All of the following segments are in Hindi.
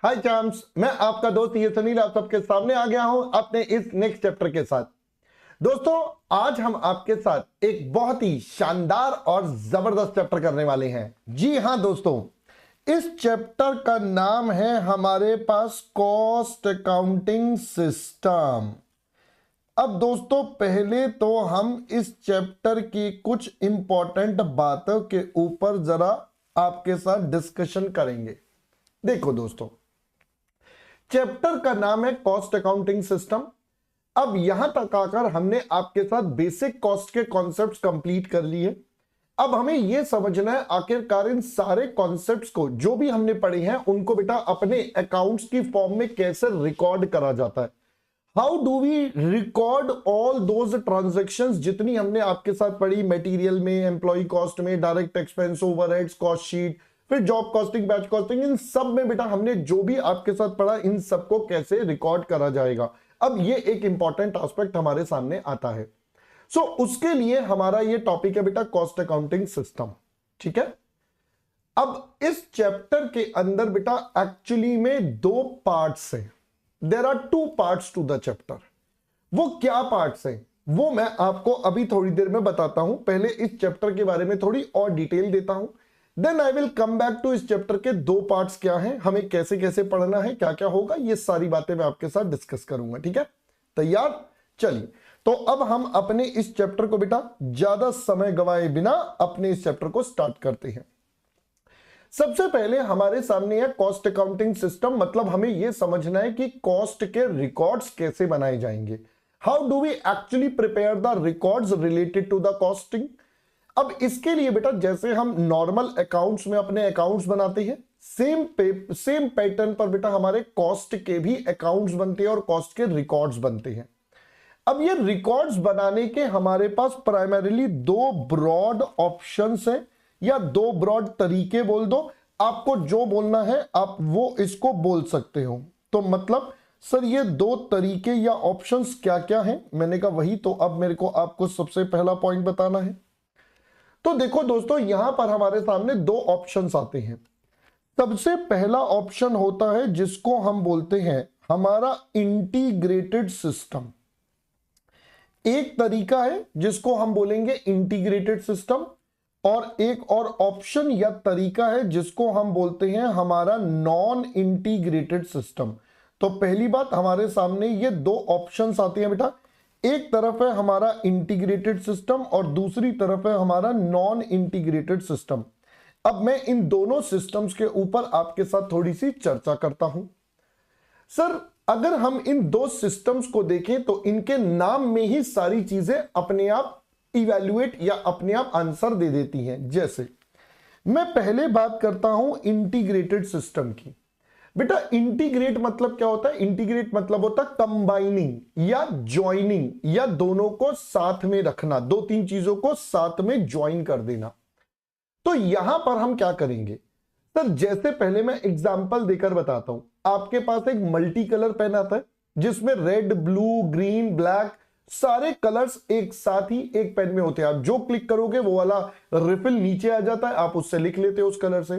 हाय चैम्प्स, मैं आपका दोस्त ये सुनील आप सबके सामने आ गया हूं अपने इस नेक्स्ट चैप्टर के साथ। दोस्तों, आज हम आपके साथ एक बहुत ही शानदार और जबरदस्त चैप्टर करने वाले हैं। जी हां दोस्तों, इस चैप्टर का नाम है हमारे पास कॉस्ट अकाउंटिंग सिस्टम। अब दोस्तों, पहले तो हम इस चैप्टर की कुछ इंपॉर्टेंट बातों के ऊपर जरा आपके साथ डिस्कशन करेंगे। देखो दोस्तों, चैप्टर का नाम है कॉस्ट अकाउंटिंग सिस्टम। अब यहां तक आकर हमने आपके साथ बेसिक कॉस्ट के कॉन्सेप्ट्स कंप्लीट कर लिए। अब हमें यह समझना है आखिरकार इन सारे कॉन्सेप्ट्स को जो भी हमने पढ़े हैं उनको बेटा अपने अकाउंट्स की फॉर्म में कैसे रिकॉर्ड करा जाता है। How do we record all those transactions जितनी हमने आपके साथ पढ़ी, मटेरियल में, एम्प्लॉय कॉस्ट में, direct expense, overheads, cost sheet, फिर जॉब कॉस्टिंग, बैच कॉस्टिंग, इन सब में बेटा हमने जो भी आपके साथ पढ़ा इन सबको कैसे रिकॉर्ड करा जाएगा। अब ये एक इंपॉर्टेंट एस्पेक्ट हमारे सामने आता है। सो उसके लिए हमारा ये टॉपिक है बेटा कॉस्ट अकाउंटिंग सिस्टम। ठीक है, अब इस चैप्टर के अंदर बेटा एक्चुअली में दो पार्ट्स हैं। There are two parts to the chapter. वो क्या पार्ट्स हैं वो मैं आपको अभी थोड़ी देर में बताता हूं। पहले इस चैप्टर के बारे में थोड़ी और डिटेल देता हूं, then I will come back to इस चैप्टर के दो पार्ट्स क्या हैं, हमें कैसे कैसे पढ़ना है, क्या क्या होगा, ये सारी बातें मैं आपके साथ डिस्कस करूंगा। ठीक है, तैयार? चलिए, तो अब हम अपने इस चैप्टर को बेटा ज्यादा समय गवाए बिना अपने इस चैप्टर को स्टार्ट करते हैं। सबसे पहले हमारे सामने है कॉस्ट अकाउंटिंग सिस्टम। मतलब हमें यह समझना है कि कॉस्ट के रिकॉर्ड्स कैसे बनाए जाएंगे। How do we actually prepare the records related to the costing. अब इसके लिए बेटा जैसे हम नॉर्मल अकाउंट्स में अपने अकाउंट्स बनाते हैं, सेम पैटर्न पर बेटा हमारे कॉस्ट के भी अकाउंट्स बनते हैं और कॉस्ट के रिकॉर्ड्स बनते हैं। अब ये रिकॉर्ड्स बनाने के हमारे पास प्राइमरीली दो ब्रॉड ऑप्शंस हैं, या दो ब्रॉड तरीके बोल दो। आपको जो बोलना है आप वो इसको बोल सकते हो। तो मतलब सर ये दो तरीके या ऑप्शंस क्या क्या हैं, मैंने कहा वही तो अब मेरे को आपको सबसे पहला पॉइंट बताना है। तो देखो दोस्तों, यहां पर हमारे सामने दो ऑप्शंस आते हैं। सबसे पहला ऑप्शन होता है जिसको हम बोलते हैं हमारा इंटीग्रेटेड सिस्टम। एक तरीका है जिसको हम बोलेंगे इंटीग्रेटेड सिस्टम, और एक और ऑप्शन या तरीका है जिसको हम बोलते हैं हमारा नॉन इंटीग्रेटेड सिस्टम। तो पहली बात, हमारे सामने ये दो ऑप्शंस आते हैं बेटा। एक तरफ है हमारा इंटीग्रेटेड सिस्टम और दूसरी तरफ है हमारा नॉन इंटीग्रेटेड सिस्टम। अब मैं इन दोनों सिस्टम्स के ऊपर आपके साथ थोड़ी सी चर्चा करता हूं। सर, अगर हम इन दो सिस्टम्स को देखें तो इनके नाम में ही सारी चीजें अपने आप इवैल्यूएट या अपने आप आंसर दे देती हैं। जैसे मैं पहले बात करता हूं इंटीग्रेटेड सिस्टम की। बेटा इंटीग्रेट मतलब क्या होता है? इंटीग्रेट मतलब होता है कंबाइनिंग या ज्वाइनिंग, या दोनों को साथ में रखना, दो तीन चीजों को साथ में ज्वाइन कर देना। तो यहां पर हम क्या करेंगे सर, जैसे पहले मैं एग्जांपल देकर बताता हूं। आपके पास एक मल्टी कलर पेन आता है जिसमें रेड, ब्लू, ग्रीन, ब्लैक सारे कलर्स एक साथ ही एक पेन में होते हैं। आप जो क्लिक करोगे वो वाला रिफिल नीचे आ जाता है, आप उससे लिख लेते हो उस कलर से।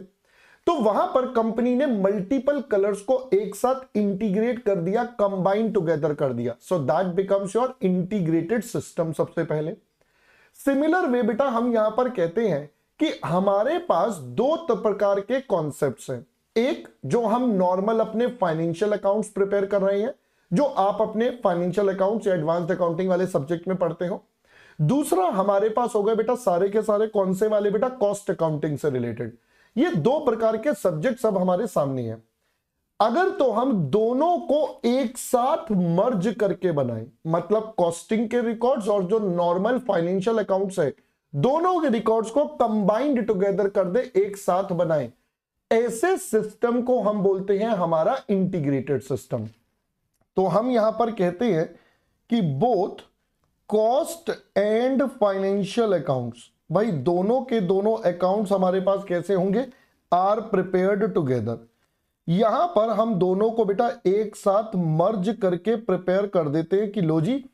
तो वहां पर कंपनी ने मल्टीपल कलर्स को एक साथ इंटीग्रेट कर दिया, कंबाइन टुगेदर कर दिया। So that becomes your integrated system सबसे पहले। सिमिलर वे बेटा हम यहां पर कहते हैं कि हमारे पास दो प्रकार के कॉन्सेप्ट्स हैं। एक जो हम नॉर्मल अपने फाइनेंशियल अकाउंट्स प्रिपेयर कर रहे हैं, जो आप अपने फाइनेंशियल अकाउंट्स या एडवांस्ड अकाउंटिंग वाले सब्जेक्ट में पढ़ते हो। दूसरा हमारे पास हो गए बेटा सारे के सारे कौन से वाले बेटा, कॉस्ट अकाउंटिंग से रिलेटेड। ये दो प्रकार के सब्जेक्ट सब हमारे सामने हैं। अगर तो हम दोनों को एक साथ मर्ज करके बनाएं, मतलब कॉस्टिंग के रिकॉर्ड्स और जो नॉर्मल फाइनेंशियल अकाउंट्स है दोनों के रिकॉर्ड्स को कंबाइंड टुगेदर कर दे, एक साथ बनाएं, ऐसे सिस्टम को हम बोलते हैं हमारा इंटीग्रेटेड सिस्टम। तो हम यहां पर कहते हैं कि both cost and financial accounts, भाई दोनों के दोनों अकाउंट्स हमारे पास कैसे होंगे, आर प्रिपेयर्ड टुगेदर। यहां पर हम दोनों को बेटा एक साथ मर्ज करके प्रिपेयर कर देते हैं कि लो जी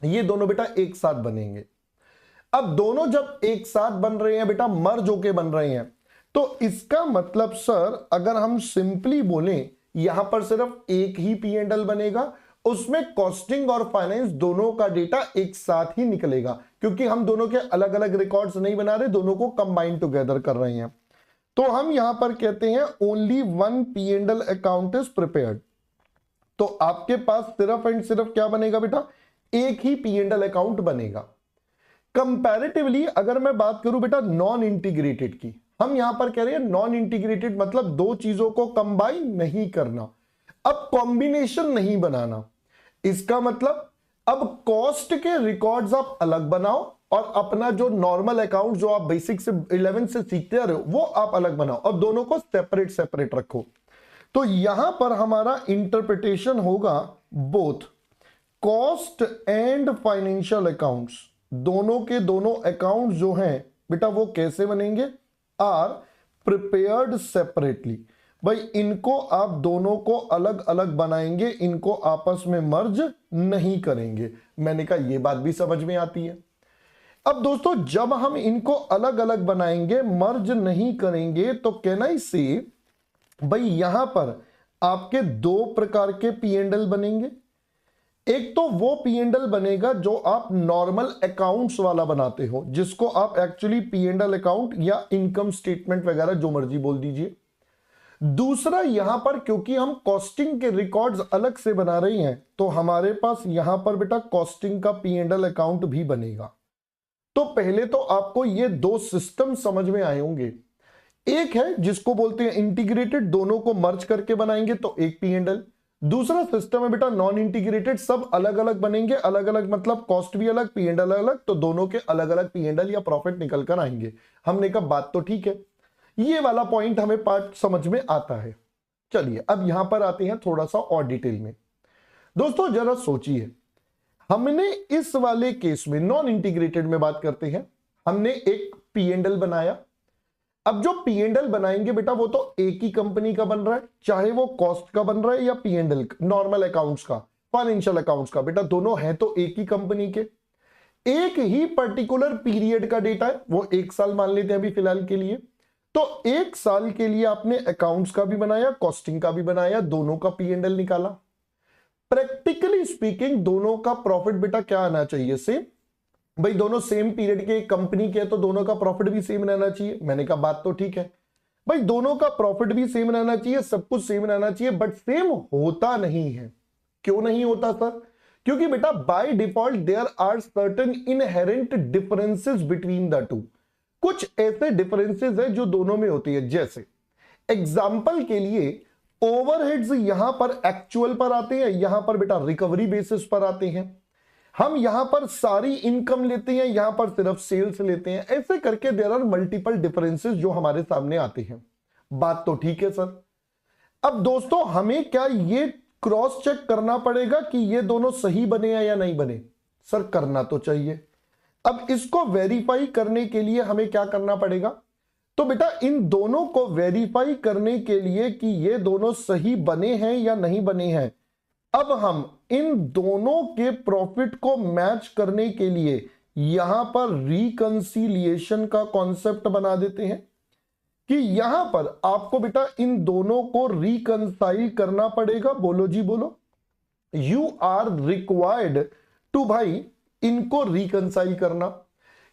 ये दोनों बेटा एक साथ बनेंगे। अब दोनों जब एक साथ बन रहे हैं बेटा, मर्ज होके बन रहे हैं, तो इसका मतलब सर अगर हम सिंपली बोलें यहां पर सिर्फ एक ही P&L बनेगा, उसमें कॉस्टिंग और फाइनेंस दोनों का डेटा एक साथ ही निकलेगा, क्योंकि हम दोनों के अलग अलग रिकॉर्ड्स नहीं बना रहे, दोनों को कंबाइन टुगेदर कर रहे हैं। तो हम यहां पर कहते हैं only one P&L account is prepared. तो आपके पास सिर्फ एंड सिर्फ क्या बनेगा बेटा, एक ही P&L अकाउंट बनेगा। कंपैरेटिवली अगर मैं बात करूं बेटा नॉन इंटीग्रेटेड की, हम यहां पर कह रहे हैं नॉन इंटीग्रेटेड मतलब दो चीजों को कंबाइन नहीं करना, अब कॉम्बिनेशन नहीं बनाना। इसका मतलब अब कॉस्ट के रिकॉर्ड्स आप अलग बनाओ और अपना जो नॉर्मल अकाउंट जो आप बेसिक से 11 से सीखते आ रहे हो वो आप अलग बनाओ और दोनों को सेपरेट सेपरेट रखो। तो यहां पर हमारा इंटरप्रिटेशन होगा both cost and financial accounts, दोनों के दोनों अकाउंट जो हैं बेटा वो कैसे बनेंगे, आर प्रिपेयर्ड सेपरेटली। भाई इनको आप दोनों को अलग अलग बनाएंगे, इनको आपस में मर्ज नहीं करेंगे। मैंने कहा यह बात भी समझ में आती है। अब दोस्तों जब हम इनको अलग अलग बनाएंगे मर्ज नहीं करेंगे तो कहना इसे भाई यहां पर आपके दो प्रकार के P&L बनेंगे। एक तो वो P&L बनेगा जो आप नॉर्मल अकाउंट्स वाला बनाते हो, जिसको आप एक्चुअली P&L अकाउंट या इनकम स्टेटमेंट वगैरह जो मर्जी बोल दीजिए। दूसरा यहां पर क्योंकि हम कॉस्टिंग के रिकॉर्ड्स अलग से बना रहे हैं तो हमारे पास यहां पर बेटा कॉस्टिंग का P&L अकाउंट भी बनेगा। तो पहले तो आपको ये दो सिस्टम समझ में आए होंगे। एक है जिसको बोलते हैं इंटीग्रेटेड, दोनों को मर्ज करके बनाएंगे तो एक P&L। दूसरा सिस्टम है बेटा नॉन इंटीग्रेटेड, सब अलग अलग बनेंगे, अलग अलग मतलब कॉस्ट भी अलग P&L अलग, तो दोनों के अलग अलग P&L या प्रॉफिट निकल कर आएंगे। हमने कहा बात तो ठीक है, ये वाला पॉइंट हमें पार्ट समझ में आता है। चलिए अब यहां पर आते हैं थोड़ा सा और डिटेल में। दोस्तों जरा सोचिए, हमने इस वाले केस में नॉन इंटीग्रेटेड में बात करते हैं, हमने एक P&L बनाया। अब जो P&L बनाएंगे बेटा वो तो एक ही कंपनी का बन रहा है, चाहे वो कॉस्ट का बन रहा है या P&L नॉर्मल अकाउंट्स का, फाइनेंशियल अकाउंट्स का, बेटा दोनों हैं तो एक ही कंपनी के। एक ही पर्टिकुलर पीरियड का डेटा है, वो एक साल मान लेते हैं अभी फिलहाल के लिए। तो एक साल के लिए आपने अकाउंट्स का भी बनाया, कॉस्टिंग का भी बनाया, दोनों का P&L निकाला। प्रैक्टिकली स्पीकिंग दोनों का प्रॉफिट बेटा क्या आना चाहिए, सेम। भाई दोनों सेम पीरियड के कंपनी के तो दोनों का प्रॉफिट भी सेम रहना चाहिए। मैंने कहा बात तो ठीक है भाई, दोनों का प्रॉफिट भी सेम रहना चाहिए, सब कुछ सेम रहना चाहिए, बट सेम होता नहीं है। क्यों नहीं होता सर? क्योंकि बेटा by default there are certain inherent differences between the two. कुछ ऐसे डिफरेंसेस है जो दोनों में होती है। जैसे एग्जांपल के लिए ओवरहेड्स यहां पर एक्चुअल पर आते हैं, यहां पर बेटा रिकवरी बेसिस पर आते हैं। हम यहां पर सारी इनकम लेते हैं, यहां पर सिर्फ सेल्स लेते हैं। ऐसे करके देयर आर मल्टीपल डिफरेंसेस जो हमारे सामने आते हैं। बात तो ठीक है सर। अब दोस्तों हमें क्या ये क्रॉस चेक करना पड़ेगा कि ये दोनों सही बने हैं या नहीं बने? सर करना तो चाहिए। अब इसको वेरीफाई करने के लिए हमें क्या करना पड़ेगा? तो बेटा इन दोनों को वेरीफाई करने के लिए कि ये दोनों सही बने हैं या नहीं बने हैं, अब हम इन दोनों के प्रॉफिट को मैच करने के लिए यहां पर रिकंसिलिएशन का कॉन्सेप्ट बना देते हैं कि यहां पर आपको बेटा इन दोनों को रिकंसाइल करना पड़ेगा। बोलो जी बोलो। यू आर रिक्वायर्ड टू भाई इनको रिकंसाइल करना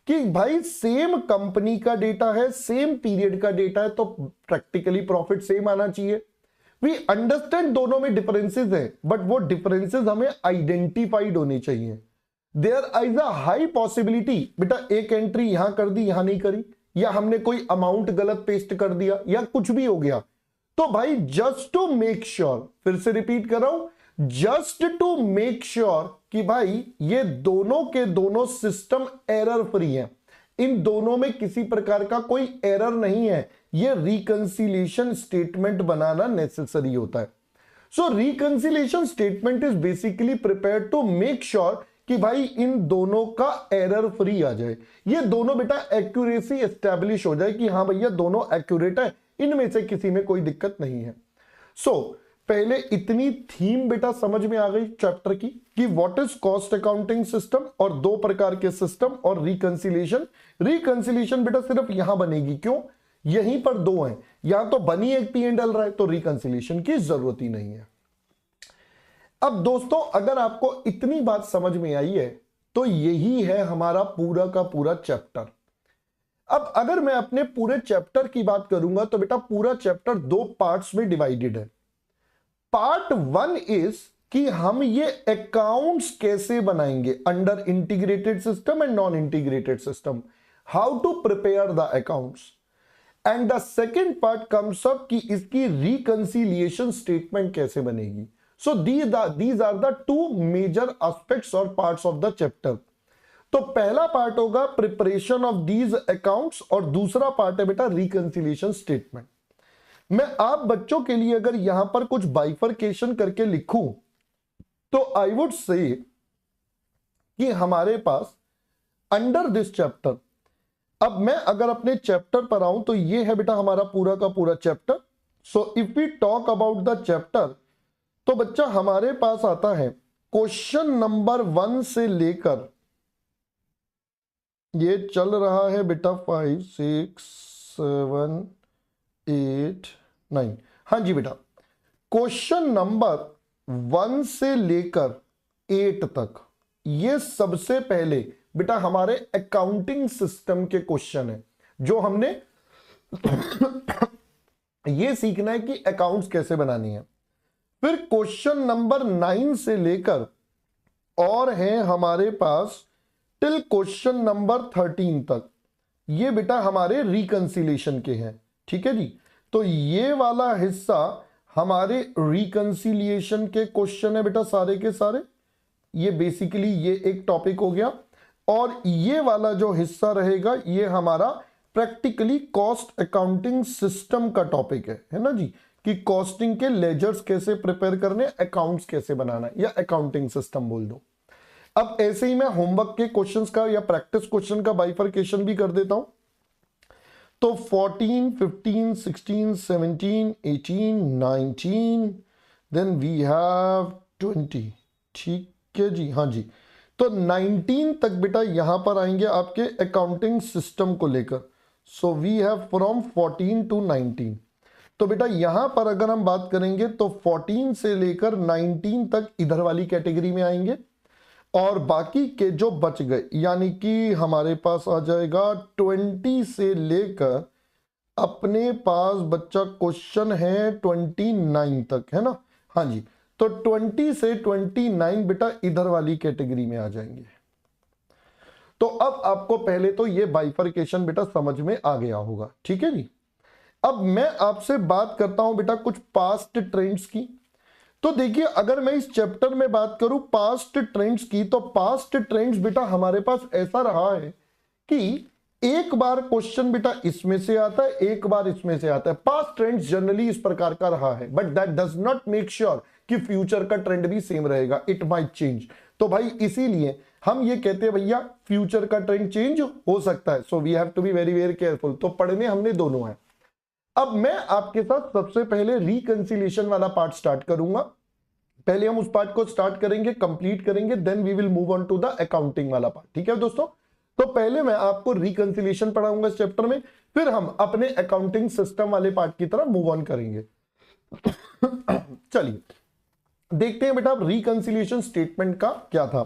कि भाई सेम कंपनी का डेटा है, सेम पीरियड का डेटा है, तो प्रैक्टिकली प्रॉफिट सेम आना चाहिए। वी अंडरस्टैंड दोनों में डिफरेंसेस हैं, बट वो डिफरेंसेस हमें आइडेंटिफाइड होने चाहिए। There is a high possibility बेटा एक एंट्री यहां कर दी यहां नहीं करी, या हमने कोई अमाउंट गलत पेस्ट कर दिया, या कुछ भी हो गया, तो भाई जस्ट टू मेक श्योर, फिर से रिपीट कर रहा हूं, जस्ट टू मेक श्योर कि भाई ये दोनों के दोनों सिस्टम एरर फ्री है, इन दोनों में किसी प्रकार का कोई एरर नहीं है, ये रिकंसिलिएशन स्टेटमेंट बनाना नेसेसरी होता है। So reconciliation statement is basically prepared to make sure कि भाई इन दोनों का एरर फ्री आ जाए, ये दोनों बेटा एक्यूरेसी एस्टैब्लिश हो जाए कि हाँ भैया दोनों एक्यूरेट है, इनमें से किसी में कोई दिक्कत नहीं है। पहले इतनी थीम बेटा समझ में आ गई चैप्टर की कि what is cost accounting system और दो प्रकार के सिस्टम और रिकंसिलिएशन। रिकंसिलिएशन बेटा सिर्फ यहां बनेगी, क्यों? यहीं पर दो हैं, यहां तो बनी एक पी एंड एल रहा है, तो रिकंसिलिएशन की जरूरत ही नहीं है। अब दोस्तों अगर आपको इतनी बात समझ में आई है तो यही है हमारा पूरा का पूरा चैप्टर। अब अगर मैं अपने पूरे चैप्टर की बात करूंगा तो बेटा पूरा चैप्टर दो पार्ट्स में डिवाइडेड है। पार्ट वन इज कि हम ये अकाउंट्स कैसे बनाएंगे under integrated system and non integrated system, how to prepare the accounts. And the second part comes up कि इसकी रिकंसिलिएशन स्टेटमेंट कैसे बनेगी। सो these are the two major aspects or parts of the chapter। तो पहला पार्ट होगा प्रिपरेशन ऑफ दीज अकाउंट्स और दूसरा पार्ट है बेटा रिकंसिलिएशन स्टेटमेंट। मैं आप बच्चों के लिए अगर यहां पर कुछ बाइफरकेशन करके लिखूं तो आई वुड से कि हमारे पास अंडर दिस चैप्टर, अब मैं अगर अपने चैप्टर पर आऊं तो ये है बेटा हमारा पूरा का पूरा chapter. So if we talk about the chapter तो बच्चा हमारे पास आता है क्वेश्चन नंबर 1 से लेकर ये चल रहा है बेटा 5 6 7 8 9, हाँ जी बेटा क्वेश्चन नंबर 1 से लेकर 8 तक ये सबसे पहले बेटा हमारे अकाउंटिंग सिस्टम के क्वेश्चन है जो हमने ये सीखना है कि अकाउंट्स कैसे बनानी है। फिर क्वेश्चन नंबर 9 से लेकर और है हमारे पास टिल क्वेश्चन नंबर 13 तक, ये बेटा हमारे रिकंसिलिएशन के हैं, ठीक है जी। तो ये वाला हिस्सा हमारे रिकंसिलिएशन के क्वेश्चन है बेटा सारे के सारे, ये बेसिकली ये एक टॉपिक हो गया। और ये वाला जो हिस्सा रहेगा ये हमारा प्रैक्टिकली कॉस्ट अकाउंटिंग सिस्टम का टॉपिक है ना जी, कि कॉस्टिंग के लेजर्स कैसे प्रिपेयर करने, अकाउंट्स कैसे बनाना, या अकाउंटिंग सिस्टम बोल दो। अब ऐसे ही मैं होमवर्क के क्वेश्चंस का या प्रैक्टिस क्वेश्चन का बाइफरकेशन भी कर देता हूं। तो 14 15 16 17 18 19 देन वी हैव 20, ठीक है जी, हाँ जी। तो 19 तक बेटा यहां पर आएंगे आपके अकाउंटिंग सिस्टम को लेकर। So we have from 14 to 19। तो बेटा यहां पर अगर हम बात करेंगे तो 14 से लेकर 19 तक इधर वाली कैटेगरी में आएंगे और बाकी के जो बच गए यानी कि हमारे पास आ जाएगा 20 से लेकर अपने पास बच्चा क्वेश्चन है 29 तक, है ना, हाँ जी। तो 20 से 29 बेटा इधर वाली कैटेगरी में आ जाएंगे। तो अब आपको पहले तो ये बाइफरकेशन बेटा समझ में आ गया होगा, ठीक है जी। अब मैं आपसे बात करता हूं बेटा कुछ पास्ट ट्रेंड्स की। तो देखिए अगर मैं इस चैप्टर में बात करूं पास्ट ट्रेंड्स की, तो पास्ट ट्रेंड्स बेटा हमारे पास ऐसा रहा है कि एक बार क्वेश्चन बेटा इसमें से आता है, एक बार इसमें से आता है। पास्ट ट्रेंड्स जनरली इस प्रकार का रहा है, but that does not make sure कि फ्यूचर का ट्रेंड भी सेम रहेगा, इट माइट चेंज। तो भाई इसीलिए हम ये कहते हैं भैया फ्यूचर का ट्रेंड चेंज हो सकता है, so we have to be very very careful. तो पढ़ने हमने दोनों है। अब मैं आपके साथ सबसे पहले रिकंसिलिएशन वाला पार्ट स्टार्ट करूंगा। पहले हम उस पार्ट को स्टार्ट करेंगे, कंप्लीट करेंगे, then we will move on to the accounting वाला पार्ट, ठीक है दोस्तों। तो पहले मैं आपको रिकंसिलिएशन पढ़ाऊंगा इस चैप्टर में, फिर हम अपने अकाउंटिंग सिस्टम वाले पार्ट की तरफ मूव ऑन करेंगे। चलिए देखते हैं बेटा रिकंसिलिएशन स्टेटमेंट का क्या था।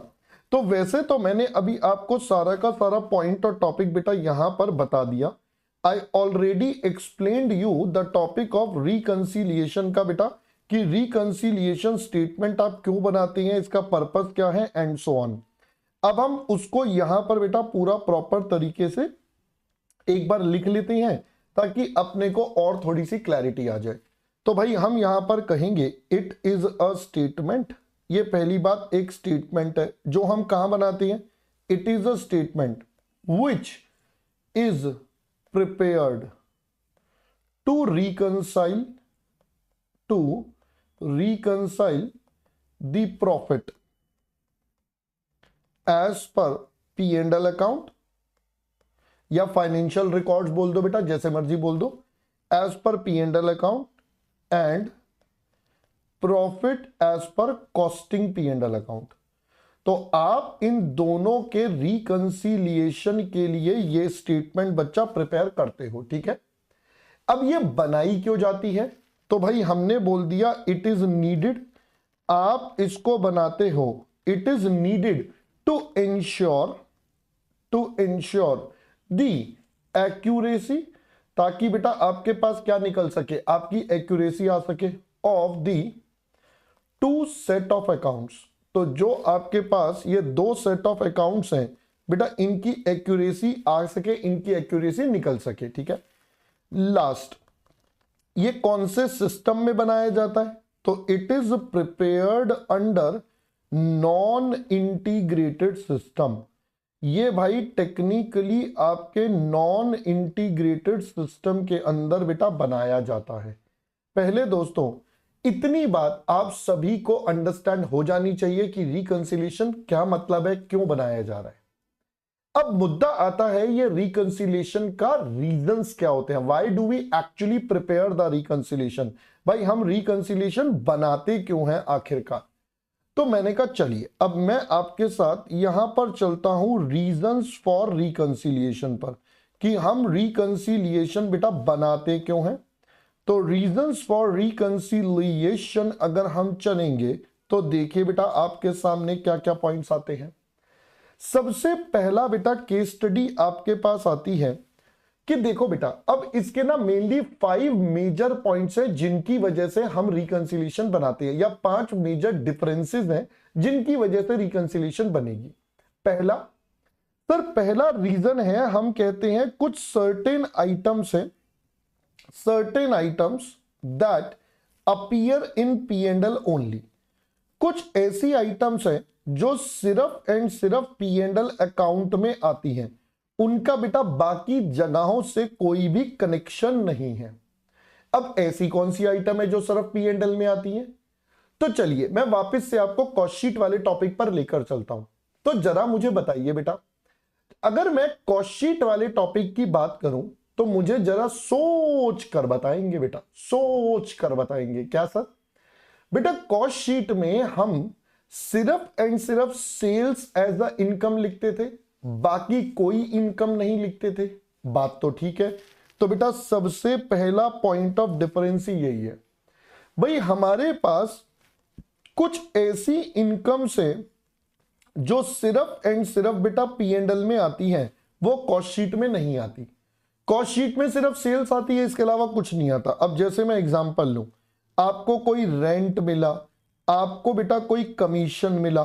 तो वैसे तो मैंने अभी आपको सारा का सारा पॉइंट और टॉपिक बेटा यहां पर बता दिया। I already explained you the topic of reconciliation का बेटा, कि रिकंसिलिएशन स्टेटमेंट आप क्यों बनाते हैं, इसका पर्पस क्या है, एंड सो ऑन। अब हम उसको यहां पर बेटा पूरा प्रॉपर तरीके से एक बार लिख लेते हैं ताकि अपने को और थोड़ी सी क्लैरिटी आ जाए। तो भाई हम यहां पर कहेंगे इट इज अ स्टेटमेंट। ये पहली बात एक स्टेटमेंट है जो हम कहां बनाते हैं, it is a statement which is prepared to reconcile the profit as per P&L account या फाइनेंशियल रिकॉर्ड्स बोल दो बेटा, जैसे मर्जी बोल दो, as per P&L account and profit as per costing P&L account. तो आप इन दोनों के रिकंसिलिएशन के लिए ये स्टेटमेंट बच्चा प्रिपेयर करते हो, ठीक है। अब ये बनाई क्यों जाती है? तो भाई हमने बोल दिया इट इज नीडेड, आप इसको बनाते हो, it is needed to ensure the accuracy, ताकि बेटा आपके पास क्या निकल सके, आपकी एक्यूरेसी आ सके of the two set of accounts. तो जो आपके पास ये दो सेट ऑफ अकाउंट्स हैं बेटा, इनकी एक्यूरेसी आ सके, इनकी एक्यूरेसी निकल सके। ठीक है, लास्ट ये कौन से सिस्टम में बनाया जाता है? तो it is prepared under non integrated system. ये भाई टेक्निकली आपके नॉन इंटीग्रेटेड सिस्टम के अंदर बेटा बनाया जाता है। पहले दोस्तों इतनी बात आप सभी को अंडरस्टैंड हो जानी चाहिए कि रिकंसिलिएशन क्या मतलब है, क्यों बनाया जा रहा है। अब मुद्दा आता है ये रिकंसिलिएशन का रीजंस क्या होते हैं, why do we actually prepare the reconciliation. भाई हम रिकंसिलिएशन बनाते क्यों हैं आखिरकार? तो मैंने कहा चलिए अब मैं आपके साथ यहां पर चलता हूं रीजंस फॉर रिकंसिलिएशन पर, कि हम रिकंसिलिएशन बेटा बनाते क्यों हैं। तो रीजंस फॉर रिकंसिलिएशन अगर हम चलेंगे तो देखिए बेटा आपके सामने क्या क्या पॉइंट्स आते हैं। सबसे पहला बेटा केस स्टडी आपके पास आती है कि देखो बेटा अब इसके ना मेनली 5 मेजर पॉइंट्स हैं जिनकी वजह से हम रिकंसिलिएशन बनाते हैं, या 5 मेजर डिफरेंसेस हैं जिनकी वजह से रिकंसिलिएशन बनेगी। पहला सर, पहला रीजन है हम कहते हैं कुछ सर्टेन आइटम्स हैं, certain items that appear in P&L only. कुछ ऐसी आइटम्स हैं जो सिर्फ एंड सिर्फ P&L अकाउंट में आती हैं, उनका बेटा बाकी जगहों से कोई भी कनेक्शन नहीं है। अब ऐसी कौन सी आइटम है जो सिर्फ P&L में आती है? तो चलिए मैं वापस से आपको कॉस्ट शीट वाले टॉपिक पर लेकर चलता हूं। तो जरा मुझे बताइए बेटा, अगर मैं कॉस्ट शीट वाले टॉपिक की बात करूं तो मुझे जरा सोच कर बताएंगे बेटा, सोच कर बताएंगे क्या सर? बेटा कॉस्ट शीट में हम सिर्फ एंड सिर्फ सेल्स एज अ इनकम लिखते थे, बाकी कोई इनकम नहीं लिखते थे। बात तो ठीक है। तो बेटा सबसे पहला पॉइंट ऑफ डिफरेंस ही यही है, भाई हमारे पास कुछ ऐसी इनकम्स है जो सिर्फ एंड सिर्फ बेटा P&L में आती हैं, वो कॉस्ट शीट में नहीं आती। कॉस्ट शीट में सिर्फ सेल्स आती है, इसके अलावा कुछ नहीं आता। अब जैसे मैं एग्जांपल लूं, आपको कोई रेंट मिला, आपको बेटा कोई कमीशन मिला,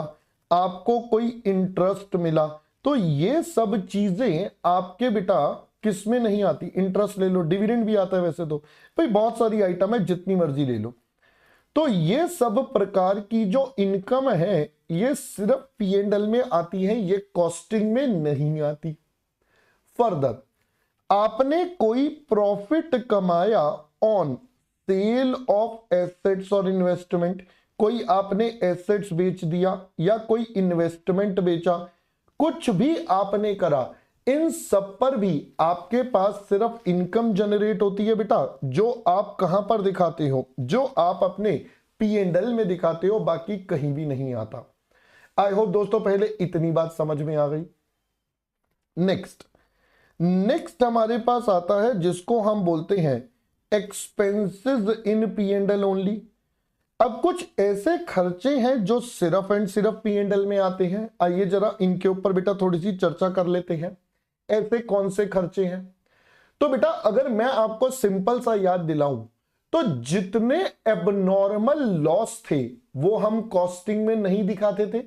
आपको कोई इंटरेस्ट मिला, तो ये सब चीजें आपके बेटा किस में नहीं आती? इंटरेस्ट ले लो, डिविडेंड भी आता है वैसे तो, भाई बहुत सारी आइटम है, जितनी मर्जी ले लो। तो ये सब प्रकार की जो इनकम है ये सिर्फ P&L में आती है, ये कॉस्टिंग में नहीं आती। फर्दर आपने कोई प्रॉफिट कमाया ऑन सेल ऑफ एसेट्स और इन्वेस्टमेंट, कोई आपने एसेट्स बेच दिया या कोई इन्वेस्टमेंट बेचा, कुछ भी आपने करा, इन सब पर भी आपके पास सिर्फ इनकम जनरेट होती है बेटा, जो आप कहां पर दिखाते हो, जो आप अपने P&L में दिखाते हो, बाकी कहीं भी नहीं आता। आई होप दोस्तों पहले इतनी बात समझ में आ गई। नेक्स्ट हमारे पास आता है जिसको हम बोलते हैं एक्सपेंसेस इन P&L ओनली। अब कुछ ऐसे खर्चे हैं जो सिर्फ एंड सिर्फ P&L में आते हैं, आइए जरा इनके ऊपर बेटा थोड़ी सी चर्चा कर लेते हैं। ऐसे कौन से खर्चे हैं? तो बेटा अगर मैं आपको सिंपल सा याद दिलाऊं तो जितने एबनॉर्मल लॉस थे वो हम कॉस्टिंग में नहीं दिखाते थे,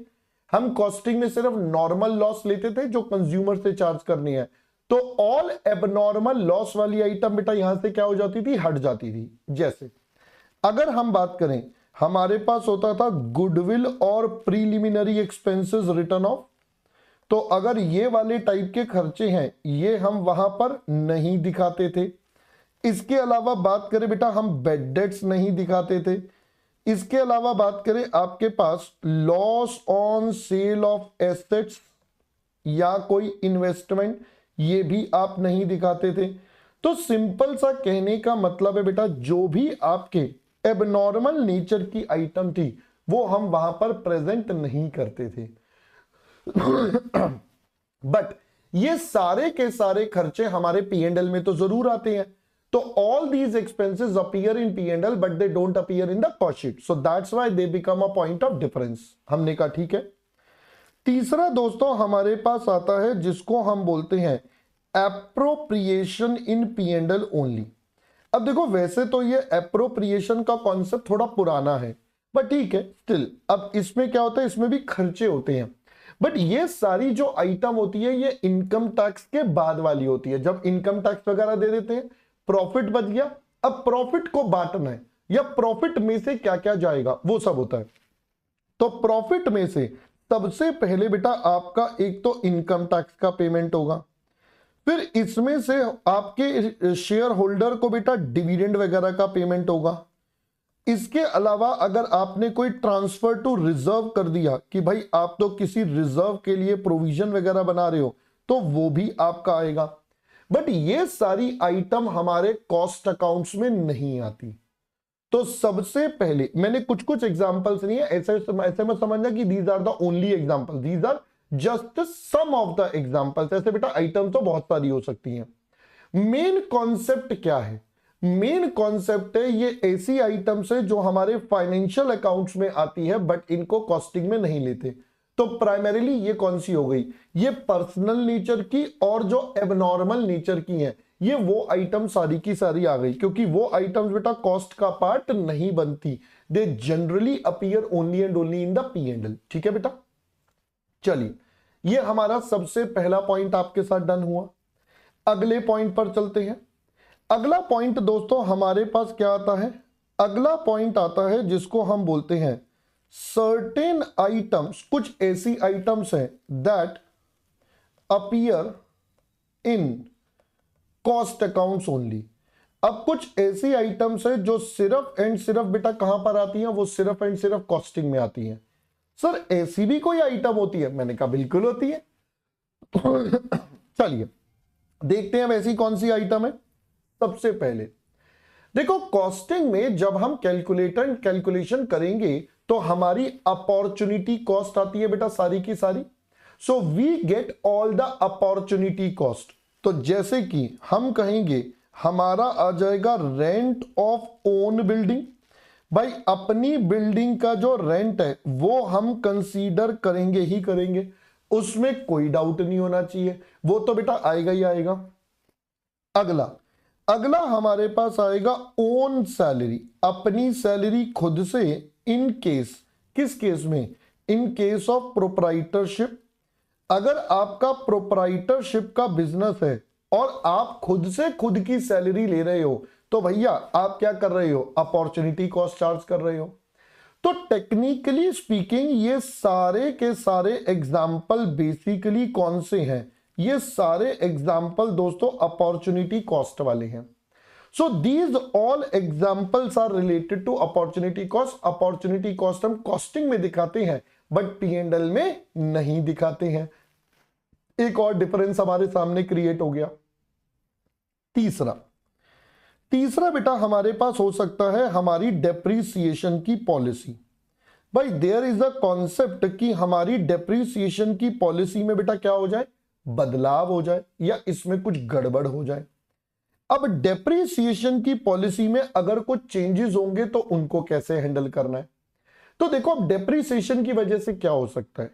हम कॉस्टिंग में सिर्फ नॉर्मल लॉस लेते थे जो कंज्यूमर से चार्ज करनी है। तो ऑल एबनॉर्मल लॉस वाली आइटम बेटा यहां से क्या हो जाती थी? हट जाती थी। जैसे अगर हम बात करें, हमारे पास होता था गुडविल और प्रीलिमिनरी एक्सपेंसेस रिटर्न ऑफ, तो अगर ये वाले टाइप के खर्चे हैं ये हम वहां पर नहीं दिखाते थे। इसके अलावा बात करें बेटा हम बैड डेट्स नहीं दिखाते थे। इसके अलावा बात करें आपके पास loss on sale of assets या कोई इन्वेस्टमेंट, ये भी आप नहीं दिखाते थे। तो सिंपल सा कहने का मतलब है बेटा जो भी आपके एबनॉर्मल नेचर की आइटम थी वो हम वहां पर प्रेजेंट नहीं करते थे। बट ये सारे के सारे खर्चे हमारे P&L में तो जरूर आते हैं। तो all these expenses appear in P and L but they don't appear in the cost sheet, so that's why they become a point of difference. हमने कहा ठीक है। तीसरा दोस्तों हमारे पास आता है जिसको हम बोलते हैं appropriation in P and L only. अब देखो वैसे तो ये एप्रोप्रिएशन का कॉन्सेप्ट थोड़ा पुराना है, बट ठीक है स्टिल। अब इसमें क्या होता है, इसमें भी खर्चे होते हैं, बट ये सारी जो आइटम होती है ये इनकम टैक्स के बाद वाली होती है। जब इनकम टैक्स वगैरह दे देते हैं, प्रॉफिट बच गया, अब प्रॉफिट को बांटना है या प्रॉफिट में से क्या क्या जाएगा वो सब होता है। तो प्रॉफिट में से सबसे पहले बेटा आपका एक तो इनकम टैक्स का पेमेंट होगा, फिर इसमें से आपके शेयर होल्डर को बेटा डिविडेंड वगैरह का पेमेंट होगा। इसके अलावा अगर आपने कोई ट्रांसफर टू रिजर्व कर दिया कि भाई आप तो किसी रिजर्व के लिए प्रोविजन वगैरह बना रहे हो, तो वो भी आपका आएगा। बट ये सारी आइटम हमारे कॉस्ट अकाउंट्स में नहीं आती। तो सबसे पहले मैंने कुछ कुछ एग्जांपल्स नहीं है, ऐसे मत समझना कि these are the only example, these are just some of the examples. ऐसे बेटा आइटम तो बहुत सारी हो सकती हैं। मेन कॉन्सेप्ट क्या है? मेन कॉन्सेप्ट है ये ऐसी आइटम्स है जो हमारे फाइनेंशियल अकाउंट्स में आती है बट इनको कॉस्टिंग में नहीं लेते। तो प्राइमरीली ये कौन सी हो गई? ये पर्सनल नेचर की और जो एबनॉर्मल नेचर की हैं, ये वो आइटम सारी की सारी आ गई, क्योंकि वो आइटम्स बेटा कॉस्ट का पार्ट नहीं बनती। They generally appear only and only in the P and L. ठीक है बेटा, चलिए ये हमारा सबसे पहला पॉइंट आपके साथ डन हुआ। अगले पॉइंट पर चलते हैं। अगला पॉइंट दोस्तों हमारे पास क्या आता है? अगला पॉइंट आता है जिसको हम बोलते हैं सर्टेन आइटम्स, कुछ ऐसी आइटम्स हैं that appear in cost accounts only. अब कुछ ऐसी आइटम्स है जो सिर्फ एंड सिर्फ बेटा कहां पर आती हैं? वो सिर्फ एंड सिर्फ कॉस्टिंग में आती हैं। सर ऐसी भी कोई आइटम होती है? मैंने कहा बिल्कुल होती है। चलिए देखते हैं वैसी कौन सी आइटम है। सबसे पहले देखो, कॉस्टिंग में जब हम कैलकुलेशन करेंगे तो हमारी अपॉर्चुनिटी कॉस्ट आती है बेटा सारी की सारी। So we get all the opportunity cost. तो जैसे कि हम कहेंगे हमारा आ जाएगा रेंट ऑफ ओन बिल्डिंग। भाई अपनी बिल्डिंग का जो रेंट है वो हम कंसीडर करेंगे ही करेंगे, उसमें कोई डाउट नहीं होना चाहिए, वो तो बेटा आएगा ही आएगा। अगला हमारे पास आएगा ओन सैलरी, अपनी सैलरी खुद से। इन केस, किस केस में? In case of proprietorship. अगर आपका प्रोप्राइटरशिप का बिजनेस है और आप खुद से खुद की सैलरी ले रहे हो, तो भैया आप क्या कर रहे हो? अपॉर्चुनिटी कॉस्ट चार्ज कर रहे हो। तो टेक्निकली स्पीकिंग ये सारे के सारे एग्जाम्पल बेसिकली कौन से हैं? ये सारे एग्जाम्पल दोस्तों अपॉर्चुनिटी कॉस्ट वाले हैं। So these all examples are related to opportunity cost. Opportunity cost हम कॉस्टिंग में दिखाते हैं बट पी एंड एल में नहीं दिखाते हैं। एक और डिफरेंस हमारे सामने क्रिएट हो गया। तीसरा बेटा हमारे पास हो सकता है हमारी डेप्रीसिएशन की पॉलिसी। भाई देयर इज अ कॉन्सेप्ट कि हमारी डेप्रीसिएशन की पॉलिसी में बेटा क्या हो जाए? बदलाव हो जाए या इसमें कुछ गड़बड़ हो जाए। अब डेप्रीसिएशन की पॉलिसी में अगर कुछ चेंजेस होंगे तो उनको कैसे हैंडल करना है? तो देखो अब डेप्रीसिएशन की वजह से क्या हो सकता है?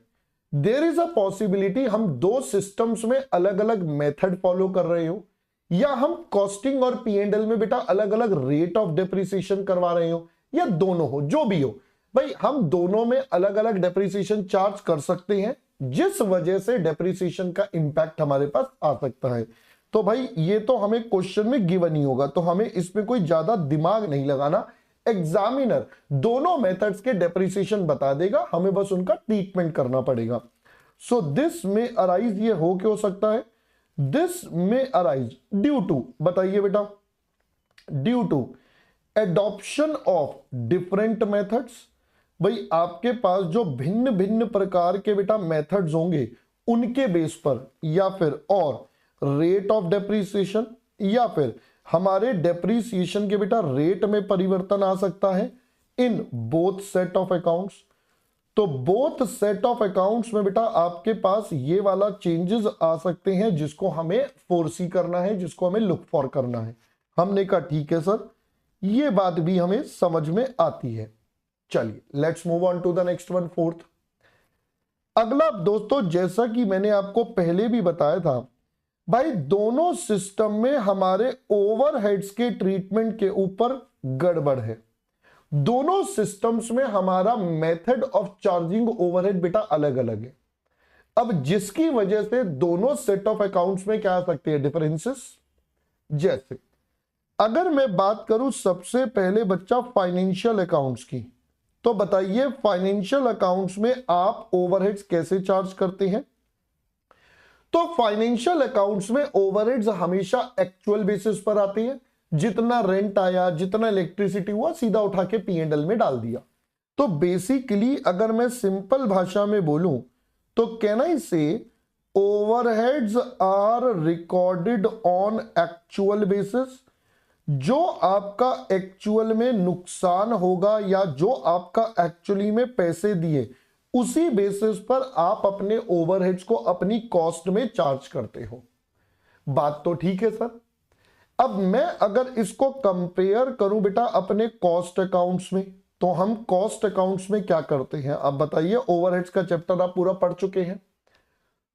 देयर इज अ पॉसिबिलिटी हम दो सिस्टम्स में अलग अलग मेथड फॉलो कर रहे हो, या हम कॉस्टिंग और पी एंड एल में बेटा अलग अलग रेट ऑफ डेप्रीसिएशन करवा रहे हो, या दोनों हो, जो भी हो। भाई हम दोनों में अलग अलग डेप्रीसिएशन चार्ज कर सकते हैं, जिस वजह से डेप्रीसिएशन का इंपैक्ट हमारे पास आ सकता है। तो भाई ये तो हमें क्वेश्चन में गिवन ही होगा, तो हमें इसमें कोई ज्यादा दिमाग नहीं लगाना। एग्जामिनर दोनों मेथड्स के डेप्रीसिएशन बता देगा, हमें बस उनका ट्रीटमेंट करना पड़ेगा। सो दिस में अराइज, ये हो क्या हो सकता है? दिस में अराइज ड्यू टू, बताइए बेटा, due to adoption of different methods. भाई आपके पास जो भिन्न भिन्न प्रकार के बेटा मेथड्स होंगे उनके बेस पर, या फिर और रेट ऑफ डेप्रीसिएशन, या फिर हमारे डेप्रीसिएशन के बेटा रेट में परिवर्तन आ सकता है in both set of accounts. तो बोथ सेट ऑफ अकाउंट्स में बेटा आपके पास ये वाला चेंजेस आ सकते हैं जिसको हमें फोरसी करना है, जिसको हमें लुक फॉर करना है। हमने कहा ठीक है सर, ये बात भी हमें समझ में आती है। चलिए let's move on to the next one, fourth. अगला दोस्तों, जैसा कि मैंने आपको पहले भी बताया था भाई, दोनों सिस्टम में हमारे ओवरहेड्स के ट्रीटमेंट के ऊपर गड़बड़ है। दोनों सिस्टम्स में हमारा मेथड ऑफ चार्जिंग ओवरहेड बेटा अलग अलग है। अब जिसकी वजह से दोनों सेट ऑफ अकाउंट्स में क्या आ सकते हैं, डिफरेंसेस। जैसे अगर मैं बात करूं सबसे पहले बच्चा फाइनेंशियल अकाउंट्स की, तो बताइए फाइनेंशियल अकाउंट्स में आप ओवरहेड्स कैसे चार्ज करते हैं। तो फाइनेंशियल अकाउंट्स में ओवरहेड्स हमेशा एक्चुअल बेसिस पर आते हैं। जितना रेंट आया, जितना इलेक्ट्रिसिटी हुआ, सीधा उठा के P&L में डाल दिया। तो बेसिकली अगर मैं सिंपल भाषा में बोलूं तो can I say overheads are recorded on actual basis. जो आपका एक्चुअल में नुकसान होगा या जो आपका एक्चुअली में पैसे दिए, उसी बेसिस पर आप अपने ओवरहेड्स को अपनी कॉस्ट में चार्ज करते हो। बात तो ठीक है सर। अब मैं अगर इसको कंपेयर करूं बेटा अपने कॉस्ट अकाउंट्स में, तो हम कॉस्ट अकाउंट्स में क्या करते हैं, अब बताइए। ओवरहेड्स का चैप्टर आप पूरा पढ़ चुके हैं।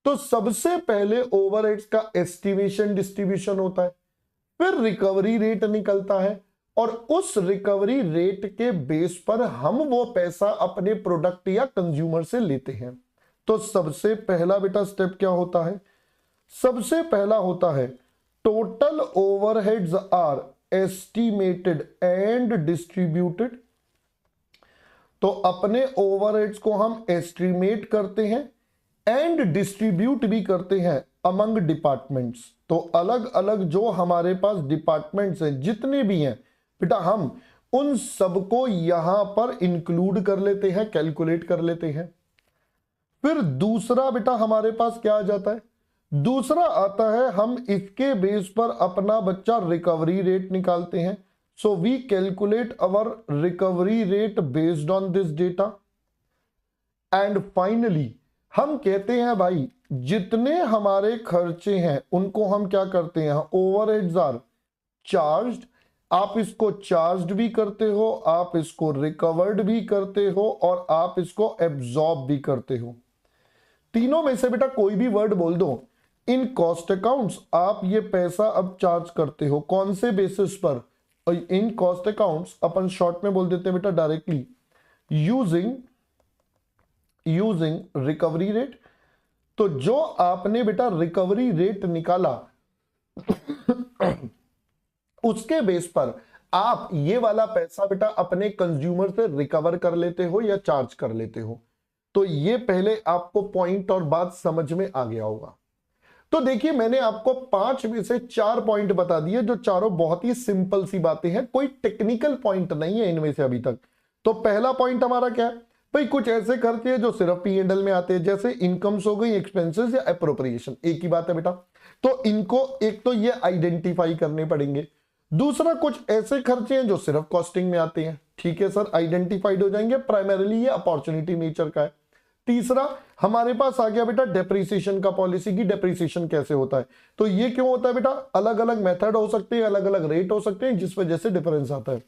तो सबसे पहले ओवरहेड्स का एस्टिमेशन डिस्ट्रीब्यूशन होता है, फिर रिकवरी रेट निकलता है, और उस रिकवरी रेट के बेस पर हम वो पैसा अपने प्रोडक्ट या कंज्यूमर से लेते हैं। तो सबसे पहला बेटा स्टेप क्या होता है, सबसे पहला होता है total overheads are estimated and distributed. तो अपने ओवरहेड्स को हम एस्टिमेट करते हैं एंड डिस्ट्रीब्यूट भी करते हैं अमंग डिपार्टमेंट्स। तो अलग अलग जो हमारे पास डिपार्टमेंट्स हैं, जितने भी हैं बेटा, हम उन सबको यहां पर इंक्लूड कर लेते हैं, कैलकुलेट कर लेते हैं। फिर दूसरा बेटा हमारे पास क्या आ जाता है, दूसरा आता है हम इसके बेस पर अपना बच्चा रिकवरी रेट निकालते हैं। So we calculate our recovery rate based on this data. And finally हम कहते हैं भाई जितने हमारे खर्चे हैं उनको हम क्या करते हैं, ओवरहेड्स आर चार्ज्ड। आप इसको चार्ज्ड भी करते हो, आप इसको रिकवर्ड भी करते हो, और आप इसको एब्जॉर्ब भी करते हो। तीनों में से बेटा कोई भी वर्ड बोल दो, इन कॉस्ट अकाउंट्स आप ये पैसा अब चार्ज करते हो। कौन से बेसिस पर, इन कॉस्ट अकाउंट्स अपन शॉर्ट में बोल देते हैं बेटा डायरेक्टली, यूजिंग रिकवरी रेट। तो जो आपने बेटा रिकवरी रेट निकाला उसके बेस पर आप ये वाला पैसा बेटा अपने कंज्यूमर से रिकवर कर लेते हो या चार्ज कर लेते हो। तो ये पहले आपको पॉइंट और बात समझ में आ गया होगा। तो देखिए मैंने आपको 5 में से 4 पॉइंट बता दिए, जो चारों बहुत ही सिंपल सी बातें हैं, कोई टेक्निकल पॉइंट नहीं है इनमें से अभी तक। तो पहला पॉइंट हमारा क्या है भाई, कुछ ऐसे खर्चे हैं जो सिर्फ P&L में आते हैं, जैसे इनकम्स हो गई, एक्सपेंसेस या अप्रोप्रिएशन, एक ही बात है बेटा। तो इनको एक तो ये आइडेंटिफाई करने पड़ेंगे। दूसरा कुछ ऐसे खर्चे हैं जो सिर्फ कॉस्टिंग में आते हैं, ठीक है सर, आइडेंटिफाइड हो जाएंगे, प्राइमरीली ये अपॉर्चुनिटी नेचर का है। तीसरा हमारे पास आ गया बेटा डेप्रिसिएशन का, पॉलिसी की डेप्रिसिएशन कैसे होता है। तो ये क्यों होता है बेटा, अलग अलग मेथड हो सकते हैं, अलग अलग रेट हो सकते हैं, जिस वजह से डिफरेंस आता है।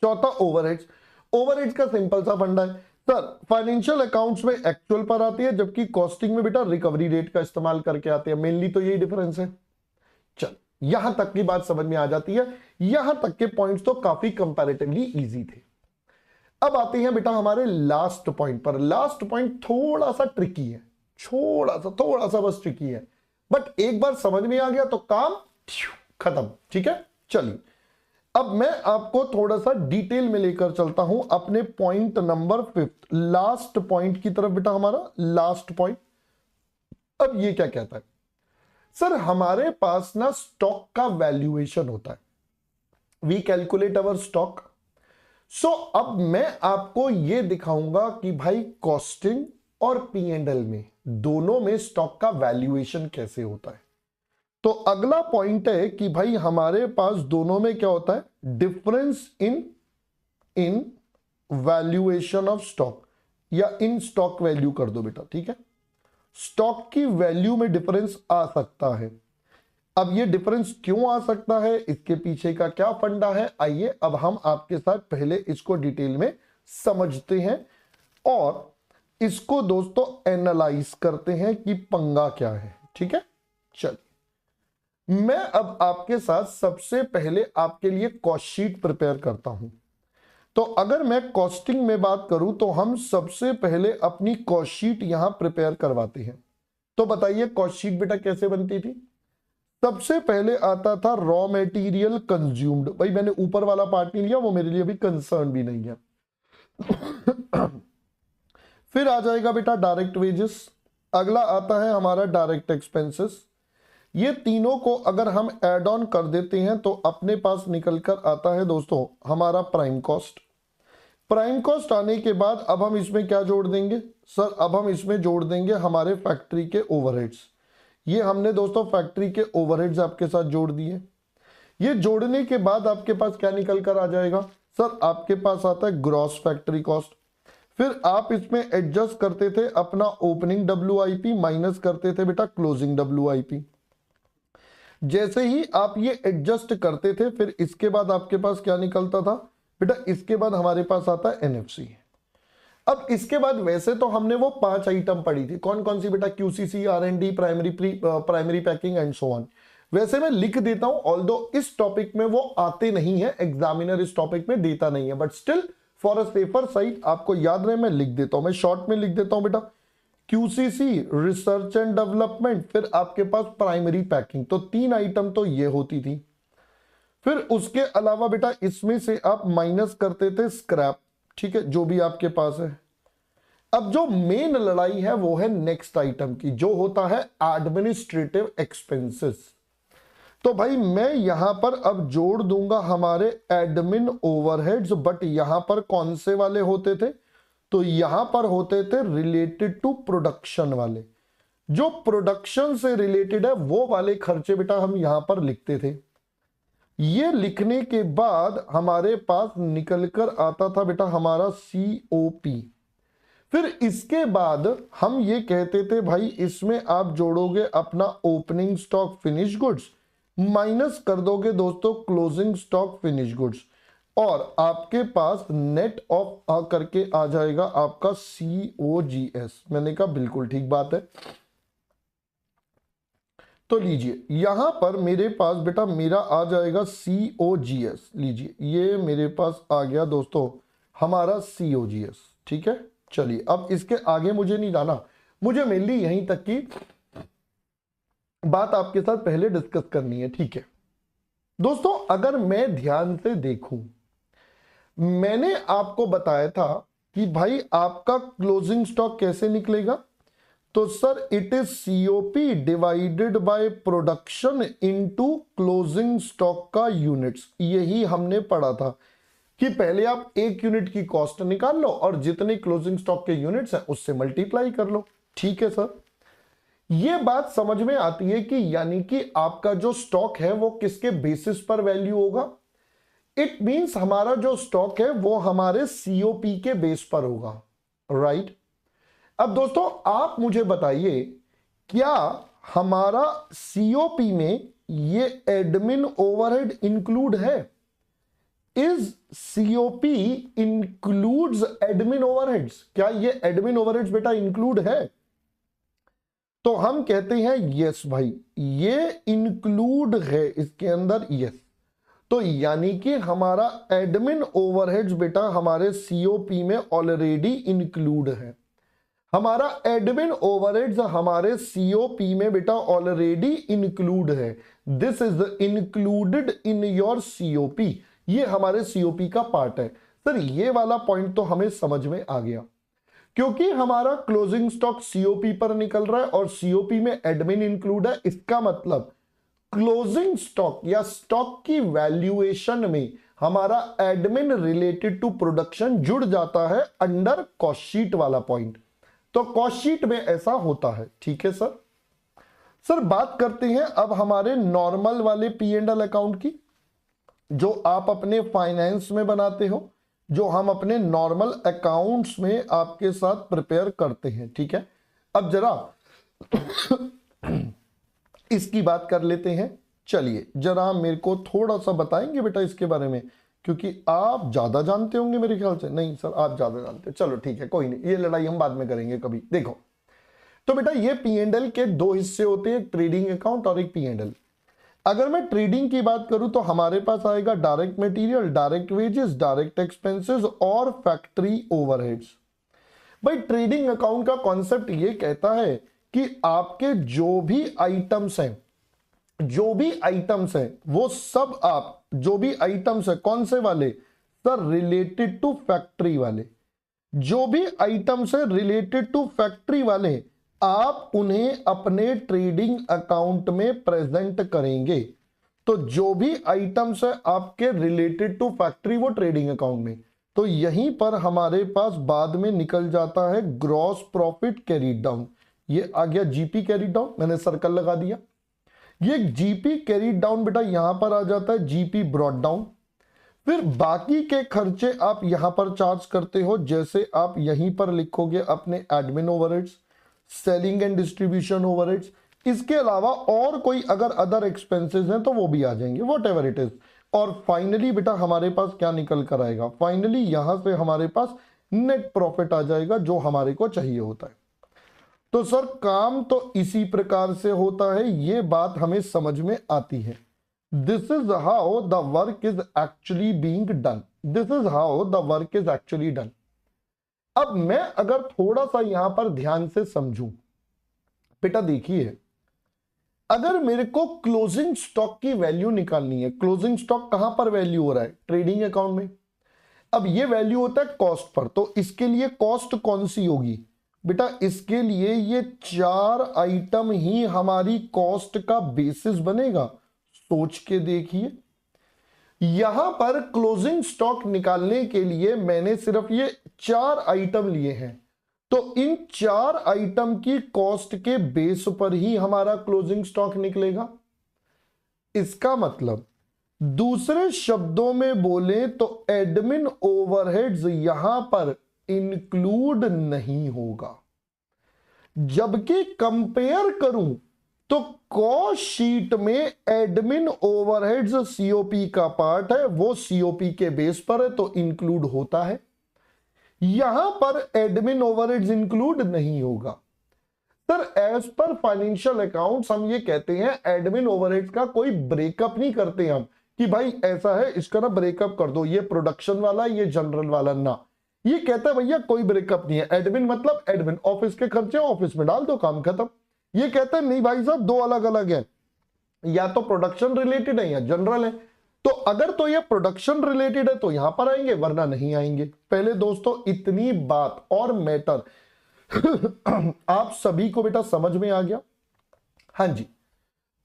चौथा ओवरहेड्स, ओवरहेड्स का सिंपल सा फंडा है सर, फाइनेंशियल अकाउंट्स में एक्चुअल पर आती है, जबकि कॉस्टिंग में बेटा रिकवरी रेट का इस्तेमाल करके आते हैं। मेनली तो यही डिफरेंस है। चल यहां तक की बात समझ में आ जाती है, यहां तक के पॉइंट्स तो काफी कंपैरेटिवली इजी थे। अब आते हैं बेटा हमारे लास्ट पॉइंट पर। लास्ट पॉइंट थोड़ा सा ट्रिकी है, थोड़ा सा बस ट्रिकी है, बट एक बार समझ में आ गया तो काम खत्म, ठीक है। चलिए अब मैं आपको थोड़ा सा डिटेल में लेकर चलता हूं अपने पॉइंट नंबर 5, लास्ट पॉइंट की तरफ बेटा, हमारा लास्ट पॉइंट। अब ये क्या कहता है सर, हमारे पास ना स्टॉक का वैल्यूएशन होता है, वी कैलकुलेट अवर स्टॉक। सो अब मैं आपको यह दिखाऊंगा कि भाई कॉस्टिंग और P&L में दोनों में स्टॉक का वैल्यूएशन कैसे होता है। तो अगला पॉइंट है कि भाई हमारे पास दोनों में क्या होता है, difference in valuation of stock, या इन स्टॉक वैल्यू कर दो बेटा, ठीक है। स्टॉक की वैल्यू में डिफरेंस आ सकता है। अब ये डिफरेंस क्यों आ सकता है, इसके पीछे का क्या फंडा है, आइए अब हम आपके साथ पहले इसको डिटेल में समझते हैं और इसको दोस्तों एनालाइज करते हैं कि पंगा क्या है। ठीक है, चलिए मैं अब आपके साथ सबसे पहले आपके लिए कॉस्ट शीट प्रिपेयर करता हूं। तो अगर मैं कॉस्टिंग में बात करूं तो हम सबसे पहले अपनी कॉस्ट शीट यहां प्रिपेयर करवाते हैं। तो बताइए कॉस्ट शीट बेटा कैसे बनती थी। सबसे पहले आता था रॉ मटेरियल कंज्यूम्ड, भाई मैंने ऊपर वाला पार्ट नहीं लिया, वो मेरे लिए भी कंसर्न भी नहीं है। फिर आ जाएगा बेटा डायरेक्ट वेजेस, अगला आता है हमारा डायरेक्ट एक्सपेंसेस। ये तीनों को अगर हम ऐड ऑन कर देते हैं तो अपने पास निकल कर आता है दोस्तों हमारा प्राइम कॉस्ट। प्राइम कॉस्ट आने के बाद अब हम इसमें क्या जोड़ देंगे सर, अब हम इसमें जोड़ देंगे हमारे फैक्ट्री के ओवरहेड्स। ये हमने दोस्तों फैक्ट्री के ओवरहेड्स आपके साथ जोड़ दिए। ये जोड़ने के बाद आपके पास क्या निकल कर आ जाएगा सर, आपके पास आता है ग्रॉस फैक्ट्री कॉस्ट। फिर आप इसमें एडजस्ट करते थे अपना ओपनिंग WIP माइनस करते थे बेटा क्लोजिंग WIP। जैसे ही आप ये एडजस्ट करते थे फिर इसके बाद आपके पास क्या निकलता था बेटा, इसके बाद हमारे पास आता है NFC। अब इसके बाद वैसे तो हमने वो 5 आइटम पढ़ी थी, कौन कौन सी बेटा, QCC, R&D, primary packing and so on. वैसे मैं लिख देता हूं, ऑल्दो इस टॉपिक में वो आते नहीं है, एग्जामिनर इस टॉपिक में देता नहीं है, but still for a safer side आपको याद रहे मैं लिख देता हूं। मैं शॉर्ट में लिख देता हूं बेटा QCC रिसर्च एंड डेवलपमेंट, फिर आपके पास प्राइमरी पैकिंग। तो 3 आइटम तो ये होती थी। फिर उसके अलावा बेटा इसमें से आप माइनस करते थे स्क्रैप, ठीक है, जो भी आपके पास है। अब जो मेन लड़ाई है वो है नेक्स्ट आइटम की, जो होता है एडमिनिस्ट्रेटिव एक्सपेंसेस। तो भाई मैं यहां पर अब जोड़ दूंगा हमारे एडमिन ओवरहेड्स, बट यहां पर कौन से वाले होते थे, तो यहां पर होते थे रिलेटेड टू प्रोडक्शन वाले। जो प्रोडक्शन से रिलेटेड है वो वाले खर्चे बेटा हम यहां पर लिखते थे। ये लिखने के बाद हमारे पास निकलकर आता था बेटा हमारा COP। फिर इसके बाद हम ये कहते थे भाई इसमें आप जोड़ोगे अपना opening stock finish goods, minus कर दोगे दोस्तों क्लोजिंग स्टॉक फिनिश गुड्स, और आपके पास नेट ऑफ करके आ जाएगा आपका COGS। मैंने कहा बिल्कुल ठीक बात है। तो लीजिए यहां पर मेरे पास बेटा मेरा आ जाएगा COGS। लीजिए ये मेरे पास आ गया दोस्तों हमारा COGS। ठीक है, चलिए अब इसके आगे मुझे नहीं जाना, मुझे मेनली यहीं तक की बात आपके साथ पहले डिस्कस करनी है। ठीक है दोस्तों, अगर मैं ध्यान से देखूं, मैंने आपको बताया था कि भाई आपका क्लोजिंग स्टॉक कैसे निकलेगा, तो sir it is COP divided by production into closing stock का यूनिट्स। यही हमने पढ़ा था कि पहले आप 1 यूनिट की कॉस्ट निकाल लो और जितने क्लोजिंग स्टॉक के यूनिट्स हैं उससे मल्टीप्लाई कर लो। ठीक है सर, यह बात समझ में आती है कि यानी कि आपका जो स्टॉक है वो किसके बेसिस पर वैल्यू होगा। इट मींस हमारा जो स्टॉक है वो हमारे COP के बेस पर होगा, राइट। अब दोस्तों आप मुझे बताइए, क्या हमारा COP में ये एडमिन ओवरहेड इंक्लूड है? Is COP includes admin overheads? क्या ये एडमिन ओवरहेड्स बेटा इंक्लूड है? तो हम कहते हैं यस भाई ये इंक्लूड है इसके अंदर, यस। तो यानी कि हमारा एडमिन ओवरहेड्स बेटा हमारे COP में ऑलरेडी इंक्लूड है। हमारा एडमिन ओवरहेड्स हमारे COP में बेटा ऑलरेडी इंक्लूड है। This is included in your COP। ये हमारे COP का पार्ट है। सर ये वाला पॉइंट तो हमें समझ में आ गया, क्योंकि हमारा क्लोजिंग स्टॉक COP पर निकल रहा है और COP में एडमिन इंक्लूड है। इसका मतलब क्लोजिंग स्टॉक या स्टॉक की वैल्यूएशन में हमारा एडमिन रिलेटेड टू प्रोडक्शन जुड़ जाता है अंडर कॉस्ट शीट वाला पॉइंट। तो कॉस्ट शीट में ऐसा होता है। ठीक है सर। सर बात करते हैं अब हमारे नॉर्मल वाले P&L अकाउंट की, जो आप अपने फाइनेंस में बनाते हो, जो हम अपने नॉर्मल अकाउंट्स में आपके साथ प्रिपेयर करते हैं। ठीक है, अब जरा इसकी बात कर लेते हैं। चलिए जरा मेरे को थोड़ा सा बताएंगे बेटा इसके बारे में, क्योंकि आप ज्यादा जानते होंगे मेरे ख्याल से। नहीं सर आप ज्यादा जानते हो, चलो ठीक है कोई नहीं, ये लड़ाई हम बाद में करेंगे कभी। देखो तो बेटा ये P&L के दो हिस्से होते हैं, एक ट्रेडिंग अकाउंट और एक P&L। अगर मैं ट्रेडिंग की बात करूं तो हमारे पास आएगा direct material, direct wages, direct expenses और फैक्ट्री ओवरहेड्स। भाई ट्रेडिंग अकाउंट का कॉन्सेप्ट ये कहता है कि आपके जो भी आइटम्स हैं वो सब आप जो भी आइटम्स है कौन से वाले सर, रिलेटेड टू फैक्ट्री वाले। जो भी आइटम्स है रिलेटेड टू फैक्ट्री वाले आप उन्हें अपने ट्रेडिंग अकाउंट में प्रेजेंट करेंगे। तो जो भी आइटम्स है आपके रिलेटेड टू फैक्ट्री वो ट्रेडिंग अकाउंट में, तो यहीं पर हमारे पास बाद में निकल जाता है ग्रॉस प्रॉफिट कैरीड डाउन। ये आ गया जीपी कैरीड डाउन, मैंने सर्कल लगा दिया। ये जीपी कैरीड डाउन बेटा यहां पर आ जाता है जीपी ब्रॉट डाउन। फिर बाकी के खर्चे आप यहां पर चार्ज करते हो, जैसे आप यहीं पर लिखोगे अपने admin overheads, selling and distribution overheads. इसके अलावा और कोई अगर अदर एक्सपेंसेस हैं तो वो भी आ जाएंगे, वॉट एवर इट इज। और फाइनली बेटा हमारे पास क्या निकल कर आएगा, फाइनली यहां से हमारे पास नेट प्रॉफिट आ जाएगा जो हमारे को चाहिए होता है। तो सर काम तो इसी प्रकार से होता है, ये बात हमें समझ में आती है। This is how the work is actually being done, this is how the work is actually done. अब मैं अगर थोड़ा सा यहां पर ध्यान से समझूं, बेटा देखिए अगर मेरे को क्लोजिंग स्टॉक की वैल्यू निकालनी है, क्लोजिंग स्टॉक कहां पर वैल्यू हो रहा है, ट्रेडिंग अकाउंट में। अब ये वैल्यू होता है कॉस्ट पर, तो इसके लिए कॉस्ट कौन सी होगी बेटा, इसके लिए ये 4 आइटम ही हमारी कॉस्ट का बेसिस बनेगा। सोच के देखिए यहां पर क्लोजिंग स्टॉक निकालने के लिए मैंने सिर्फ ये 4 आइटम लिए हैं, तो इन 4 आइटम की कॉस्ट के बेस पर ही हमारा क्लोजिंग स्टॉक निकलेगा। इसका मतलब दूसरे शब्दों में बोले तो एडमिन ओवरहेड्स यहां पर इंक्लूड नहीं होगा। जबकि कंपेयर करूं तो कॉस्ट शीट में एडमिन ओवरहेड्स सीओपी का पार्ट है, वो सीओपी के बेस पर है तो इंक्लूड होता है। यहां पर एडमिन ओवरहेड्स इंक्लूड नहीं होगा। Sir as per financial accounts हम ये कहते हैं एडमिन ओवरहेड्स का कोई ब्रेकअप नहीं करते हम कि भाई ऐसा है इसका ना ब्रेकअप कर दो, ये प्रोडक्शन वाला ये जनरल वाला, ना ये कहता है भैया कोई ब्रेकअप नहीं है। एडमिन मतलब एडमिन, ऑफिस के खर्चे ऑफिस में डाल दो, काम खत्म। ये कहते हैं नहीं भाई साहब दो अलग अलग है, या तो प्रोडक्शन रिलेटेड है या जनरल है। तो अगर तो ये प्रोडक्शन रिलेटेड है तो यहां पर आएंगे वरना नहीं आएंगे। पहले दोस्तों इतनी बात और मैटर आप सभी को बेटा समझ में आ गया। हाँ जी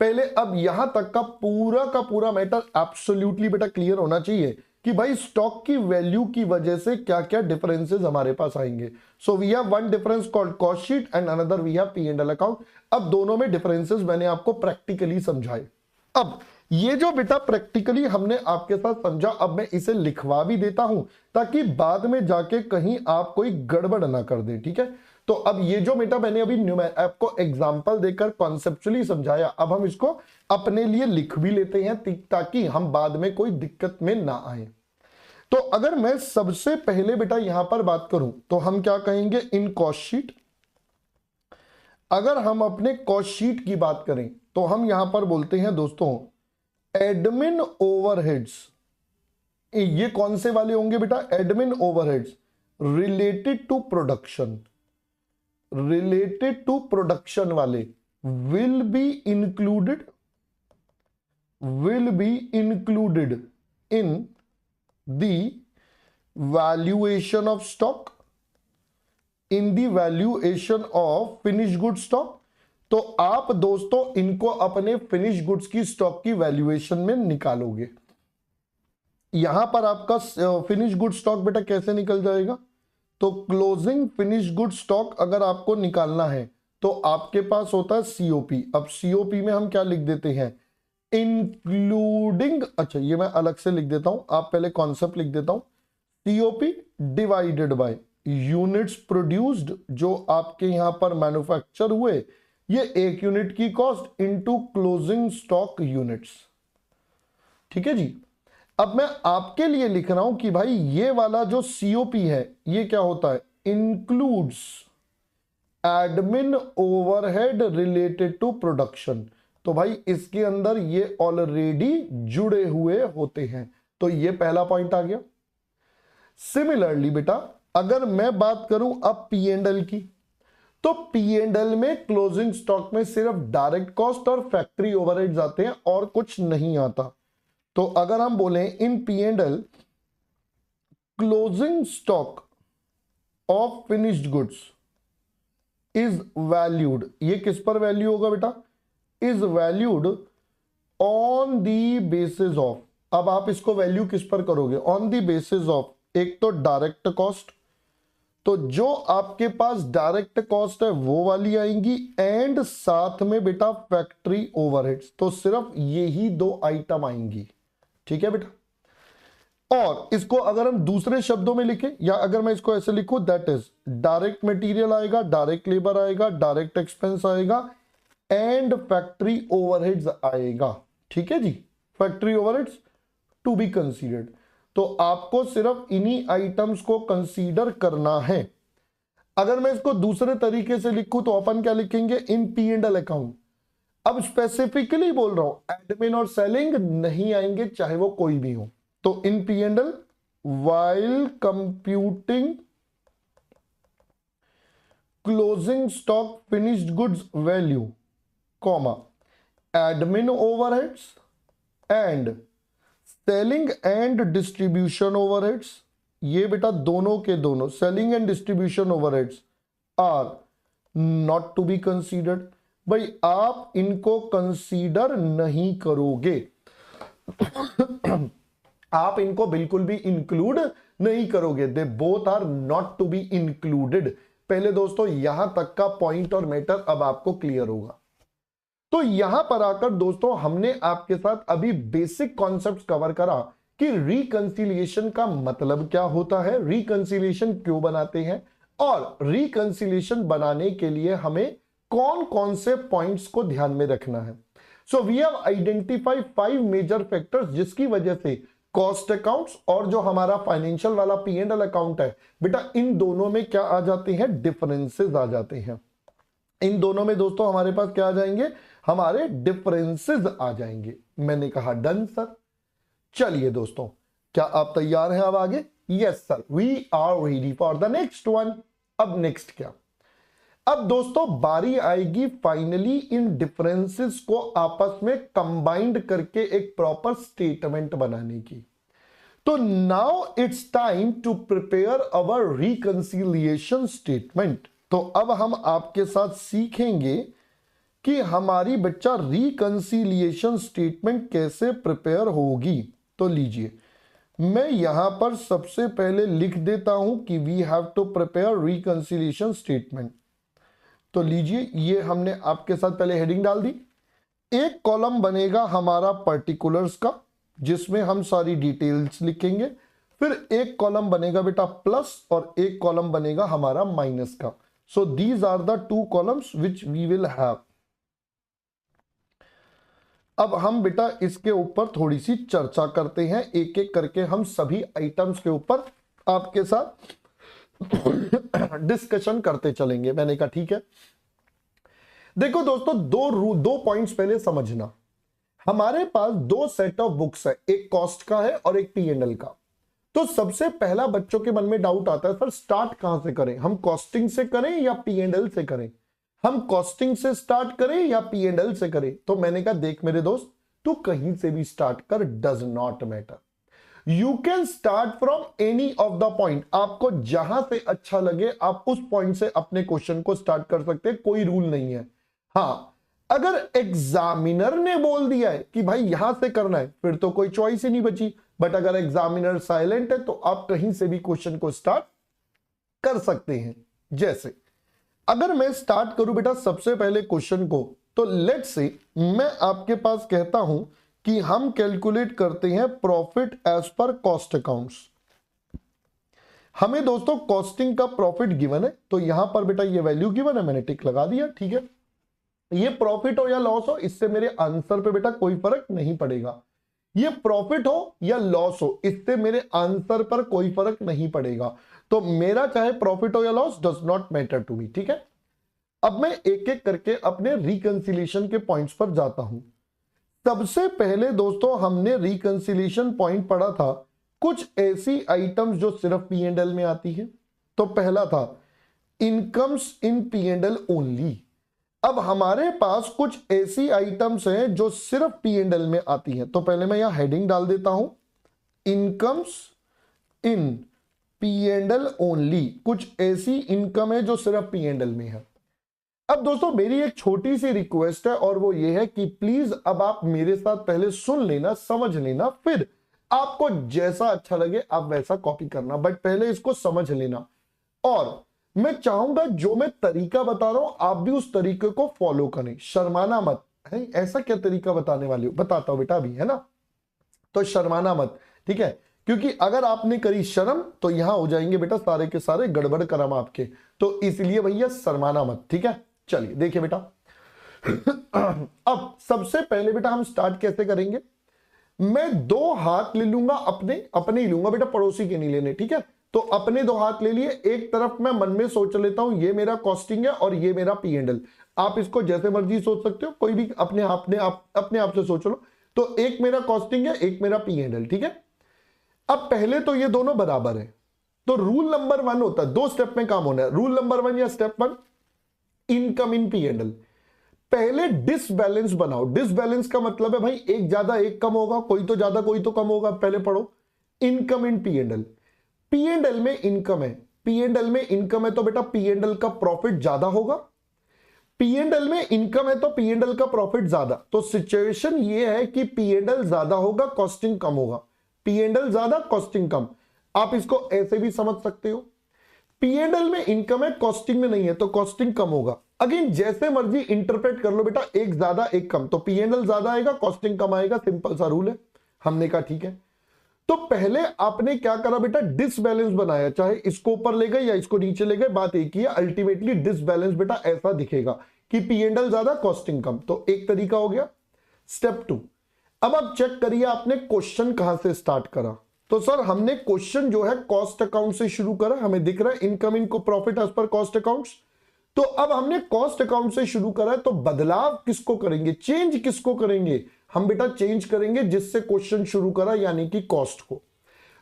पहले अब यहां तक का पूरा मैटर एब्सोल्युटली बेटा क्लियर होना चाहिए कि भाई स्टॉक की वैल्यू की वजह से क्या क्या डिफरेंसेस हमारे पास आएंगे। So we have one difference called cost sheet and another we have P&L account. अब दोनों में डिफरेंसेस मैंने आपको प्रैक्टिकली समझाए। अब ये जो बेटा प्रैक्टिकली हमने आपके साथ समझा, अब मैं इसे लिखवा भी देता हूं ताकि बाद में जाके कहीं आप कोई गड़बड़ ना कर दे, ठीक है। तो अब ये जो बेटा मैंने अभी आपको एग्जांपल देकर कॉन्सेप्चुअली समझाया, अब हम इसको अपने लिए लिख भी लेते हैं ताकि हम बाद में कोई दिक्कत में ना आए। तो अगर मैं सबसे पहले बेटा यहां पर बात करूं तो हम क्या कहेंगे, इन कॉस्ट शीट। अगर हम अपने कॉस्ट शीट की बात करें तो हम यहां पर बोलते हैं दोस्तों एडमिन ओवरहेड्स। ये कौन से वाले होंगे बेटा, admin overheads related to production, related to production वाले will be included in the valuation of stock, in the valuation of finish good stock. तो आप दोस्तों इनको अपने फिनिश गुड्स की स्टॉक की वैल्यूएशन में निकालोगे। यहां पर आपका फिनिश गुड स्टॉक बेटा कैसे निकल जाएगा, तो क्लोजिंग फिनिश गुड स्टॉक अगर आपको निकालना है तो आपके पास होता है सीओपी। अब सीओपी में हम क्या लिख देते हैं, इंक्लूडिंग, अच्छा ये मैं अलग से लिख देता हूं, आप पहले कॉन्सेप्ट लिख देता हूं, COP divided by units produced, जो आपके यहां पर मैन्युफैक्चर हुए, ये एक यूनिट की cost into closing stock units. ठीक है जी। अब मैं आपके लिए लिख रहा हूं कि भाई ये वाला जो सीओपी है ये क्या होता है, includes admin overhead related to production. तो भाई इसके अंदर ये ऑलरेडी जुड़े हुए होते हैं, तो ये पहला पॉइंट आ गया। सिमिलरली बेटा अगर मैं बात करूं अब पी एंड एल की, तो पी एंड एल में क्लोजिंग स्टॉक में सिर्फ डायरेक्ट कॉस्ट और फैक्ट्री ओवरहेड्स आते हैं और कुछ नहीं आता। तो अगर हम बोलें in P and L closing stock of finished goods is valued, ये किस पर वैल्यू होगा बेटा, is valued on the basis of. अब आप इसको वैल्यू किस पर करोगे, ऑन दी बेसिस ऑफ एक तो डायरेक्ट कॉस्ट, तो जो आपके पास डायरेक्ट कॉस्ट है वो वाली आएंगी, एंड साथ में बेटा फैक्ट्री ओवरहेड्स, तो सिर्फ यही दो आइटम आएंगी। ठीक है बेटा। और इसको अगर हम दूसरे शब्दों में लिखें, या अगर मैं इसको ऐसे लिखूं, दैट इज डायरेक्ट मटेरियल आएगा, डायरेक्ट लेबर आएगा, डायरेक्ट एक्सपेंस आएगा एंड फैक्ट्री ओवरहेड्स आएगा। ठीक है जी, factory overheads to be considered. तो आपको सिर्फ इन्हीं आइटम्स को कंसीडर करना है। अगर मैं इसको दूसरे तरीके से लिखूं तो अपन क्या लिखेंगे, इन पी एंड एल अकाउंट। अब स्पेसिफिकली बोल रहा हूं, एडमिन और सेलिंग नहीं आएंगे चाहे वो कोई भी हो। तो in P and L while computing closing stock finished goods value, comma admin overheads and selling and distribution overheads, ये बेटा दोनों के दोनों selling and distribution overheads are not to be considered. भाई आप इनको कंसीडर नहीं करोगे आप इनको बिल्कुल भी इंक्लूड नहीं करोगे, they both are not to be included. पहले दोस्तों यहां तक का पॉइंट और मैटर अब आपको क्लियर होगा। तो यहां पर आकर दोस्तों हमने आपके साथ अभी बेसिक कॉन्सेप्ट्स कवर करा कि रिकंसिलिएशन का मतलब क्या होता है, रिकंसिलिएशन क्यों बनाते हैं, और रिकंसिलिएशन बनाने के लिए हमें कौन कौन से पॉइंट्स को ध्यान में रखना है। So we have identified 5 major factors जिसकी वजह से कॉस्ट अकाउंट्स और जो हमारा फाइनेंशियल वाला पी एंड एल अकाउंट है बेटा, इन दोनों में क्या आ जाते हैं, डिफरेंसेस आ जाते हैं। इन दोनों में दोस्तों हमारे पास क्या आ जाएंगे, हमारे डिफरेंसेस आ जाएंगे। मैंने कहा डन सर। चलिए दोस्तों, क्या आप तैयार हैं अब आगे? Yes sir, we are ready for the next one. अब नेक्स्ट क्या, अब दोस्तों बारी आएगी फाइनली इन डिफरेंसेस को आपस में कंबाइंड करके एक प्रॉपर स्टेटमेंट बनाने की। तो now it's time to prepare our reconciliation statement. तो अब हम आपके साथ सीखेंगे कि हमारी बच्चा रिकंसिलिएशन स्टेटमेंट कैसे प्रिपेयर होगी। तो लीजिए, मैं यहां पर सबसे पहले लिख देता हूं कि we have to prepare reconciliation statement. तो लीजिए, ये हमने आपके साथ पहले हेडिंग डाल दी। एक कॉलम बनेगा हमारा पर्टिकुलर्स का जिसमें हम सारी डिटेल्स लिखेंगे, फिर एक कॉलम बनेगा बेटा प्लस और एक कॉलम बनेगा हमारा माइनस का। So these are the 2 columns which we will have. अब हम बेटा इसके ऊपर थोड़ी सी चर्चा करते हैं, एक एक करके हम सभी आइटम्स के ऊपर आपके साथ डिस्कशन करते चलेंगे। मैंने कहा ठीक है। देखो दोस्तों, दो पॉइंट्स पहले समझना। हमारे पास 2 सेट ऑफ बुक्स है, एक कॉस्ट का है और एक पी एंड एल का। तो सबसे पहला बच्चों के मन में डाउट आता है, सर स्टार्ट कहां से करें, हम कॉस्टिंग से करें या पी एंड एल से करें, हम कॉस्टिंग से स्टार्ट करें या पी एंड एल से करें। तो मैंने कहा देख मेरे दोस्त, तू कहीं से भी स्टार्ट कर, does not matter, you can start from any of the point. आपको जहां से अच्छा लगे आप उस पॉइंट से अपने क्वेश्चन को स्टार्ट कर सकते हैं, कोई रूल नहीं है। हाँ, अगर एग्जामिनर ने बोल दिया है कि भाई यहां से करना है, फिर तो कोई चॉइस ही नहीं बची। बट अगर एग्जामिनर साइलेंट है तो आप कहीं से भी क्वेश्चन को स्टार्ट कर सकते हैं। जैसे अगर मैं स्टार्ट करूं बेटा सबसे पहले क्वेश्चन को, तो लेट्स से मैं आपके पास कहता हूं कि हम कैलकुलेट करते हैं profit as per cost accounts. हमें दोस्तों कॉस्टिंग का प्रॉफिट गिवन है, तो यहां पर बेटा ये वैल्यू गिवन है, मैंने टिक लगा दिया, ठीक है। ये प्रॉफिट हो या लॉस हो, इससे मेरे आंसर पे बेटा कोई फर्क नहीं पड़ेगा। ये प्रॉफिट हो या लॉस हो, इससे मेरे आंसर पर कोई फर्क नहीं पड़ेगा। तो मेरा चाहे प्रॉफिट हो या loss, does not matter to me, ठीक है। अब मैं एक एक करके अपने रिकंसिलिएशन के पॉइंट्स पर जाता हूं। सबसे पहले दोस्तों हमने रिकंसिलिएशन पॉइंट पढ़ा था कुछ ऐसी आइटम्स जो सिर्फ पी एंड एल में आती है। तो पहला था incomes in P and L only. अब हमारे पास कुछ ऐसी आइटम्स हैं जो सिर्फ पी एंड एल में आती हैं। तो पहले मैं यहां हेडिंग डाल देता हूं, incomes in P and L only. कुछ ऐसी इनकम है जो सिर्फ पी एंड एल में है। अब दोस्तों मेरी एक छोटी सी रिक्वेस्ट है और वो ये है कि प्लीज अब आप मेरे साथ पहले सुन लेना, समझ लेना, फिर आपको जैसा अच्छा लगे आप वैसा कॉपी करना, बट पहले इसको समझ लेना। और मैं चाहूंगा जो मैं तरीका बता रहा हूं आप भी उस तरीके को फॉलो करें, शर्माना मत। है ऐसा क्या तरीका बताने वाले हो, बताता हूं बेटा अभी, है ना। तो शर्माना मत, ठीक है, क्योंकि अगर आपने करी शर्म तो यहां हो जाएंगे बेटा सारे के सारे गड़बड़ करम आपके। तो इसलिए भैया शर्माना मत, ठीक है। चलिए देखिए बेटा अब सबसे पहले बेटा हम स्टार्ट कैसे करेंगे। मैं दो हाथ ले लूंगा, अपने ही लूंगा बेटा, पड़ोसी के नहीं लेने, ठीक है। तो अपने दो हाथ ले लिए, एक तरफ मैं मन में सोच लेता हूं ये मेरा कॉस्टिंग है और ये मेरा पी एंड एल। आप इसको जैसे मर्जी सोच सकते हो, कोई भी अपने आप से सोच लो। तो एक मेरा कॉस्टिंग है, एक मेरा पी एंड एल, ठीक है। अब पहले तो ये दोनों बराबर है। तो रूल नंबर 1 होता है, 2 स्टेप में काम होना है। रूल नंबर 1 या step 1, income in P and L. पहले डिसबैलेंस बनाओ। डिसबैलेंस का मतलब है भाई एक ज्यादा एक कम होगा, कोई तो ज्यादा कोई तो कम होगा। पहले पढ़ो income in P and L. P and L में इनकम है, पी एंड एल में इनकम है तो बेटा पी एंड एल का प्रॉफिट ज्यादा होगा। पी एंड एल में इनकम है तो पी एंड एल का प्रॉफिट ज्यादा। तो सिचुएशन ये है कि पी एंड एल ज्यादा होगा, कॉस्टिंग कम होगा। पी एंड एल ज्यादा, कॉस्टिंग कम। आप इसको ऐसे भी समझ सकते हो, पी एंड एल में इनकम है, कॉस्टिंग में नहीं है, तो कॉस्टिंग कम होगा। अगेन जैसे मर्जी इंटरप्रेट कर लो बेटा, एक ज्यादा एक कम, तो पी एंड एल ज्यादा आएगा, कॉस्टिंग कम आएगा। सिंपल सा रूल है। हमने कहा ठीक है। तो पहले आपने क्या करा बेटा, डिसबैलेंस बनाया, चाहे इसको ऊपर ले गए या इसको नीचे ले गए, बात एक ही है। अल्टीमेटली डिसबैलेंस बेटा ऐसा दिखेगा कि पी एंड एल ज्यादा, कॉस्टिंग कम। तो एक तरीका हो गया। स्टेप 2, अब आप चेक करिए आपने क्वेश्चन कहां से स्टार्ट करा। तो सर हमने क्वेश्चन जो है कॉस्ट अकाउंट से शुरू करा, हमें दिख रहा है इनकम इनको profit as per cost accounts. तो अब हमने कॉस्ट अकाउंट से शुरू करा है, तो बदलाव किसको करेंगे, चेंज किसको करेंगे, हम बेटा चेंज करेंगे जिससे क्वेश्चन शुरू करा, यानी कि कॉस्ट को।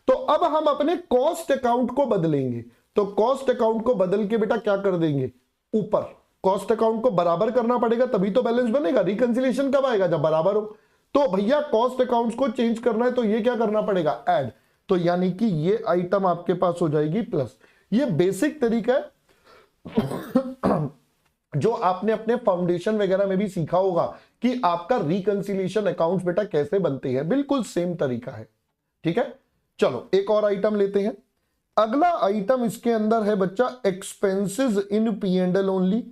तो अब हम अपने कॉस्ट अकाउंट को बदलेंगे। तो कॉस्ट अकाउंट को बदल के बेटा क्या कर देंगे, ऊपर कॉस्ट अकाउंट को बराबर करना पड़ेगा, तभी तो बैलेंस बनेगा। रिकंसिलिएशन कब आएगा, जब बराबर हो। तो भैया कॉस्ट अकाउंट्स को चेंज करना है तो ये क्या करना पड़ेगा, ऐड। तो यानी कि ये आइटम आपके पास हो जाएगी प्लस। ये बेसिक तरीका है जो आपने अपने फाउंडेशन वगैरह में भी सीखा होगा कि आपका रिकंसिलिएशन अकाउंट्स बेटा कैसे बनते हैं, बिल्कुल सेम तरीका है, ठीक है। चलो एक और आइटम लेते हैं। अगला आइटम इसके अंदर है बच्चा expenses in P and L only.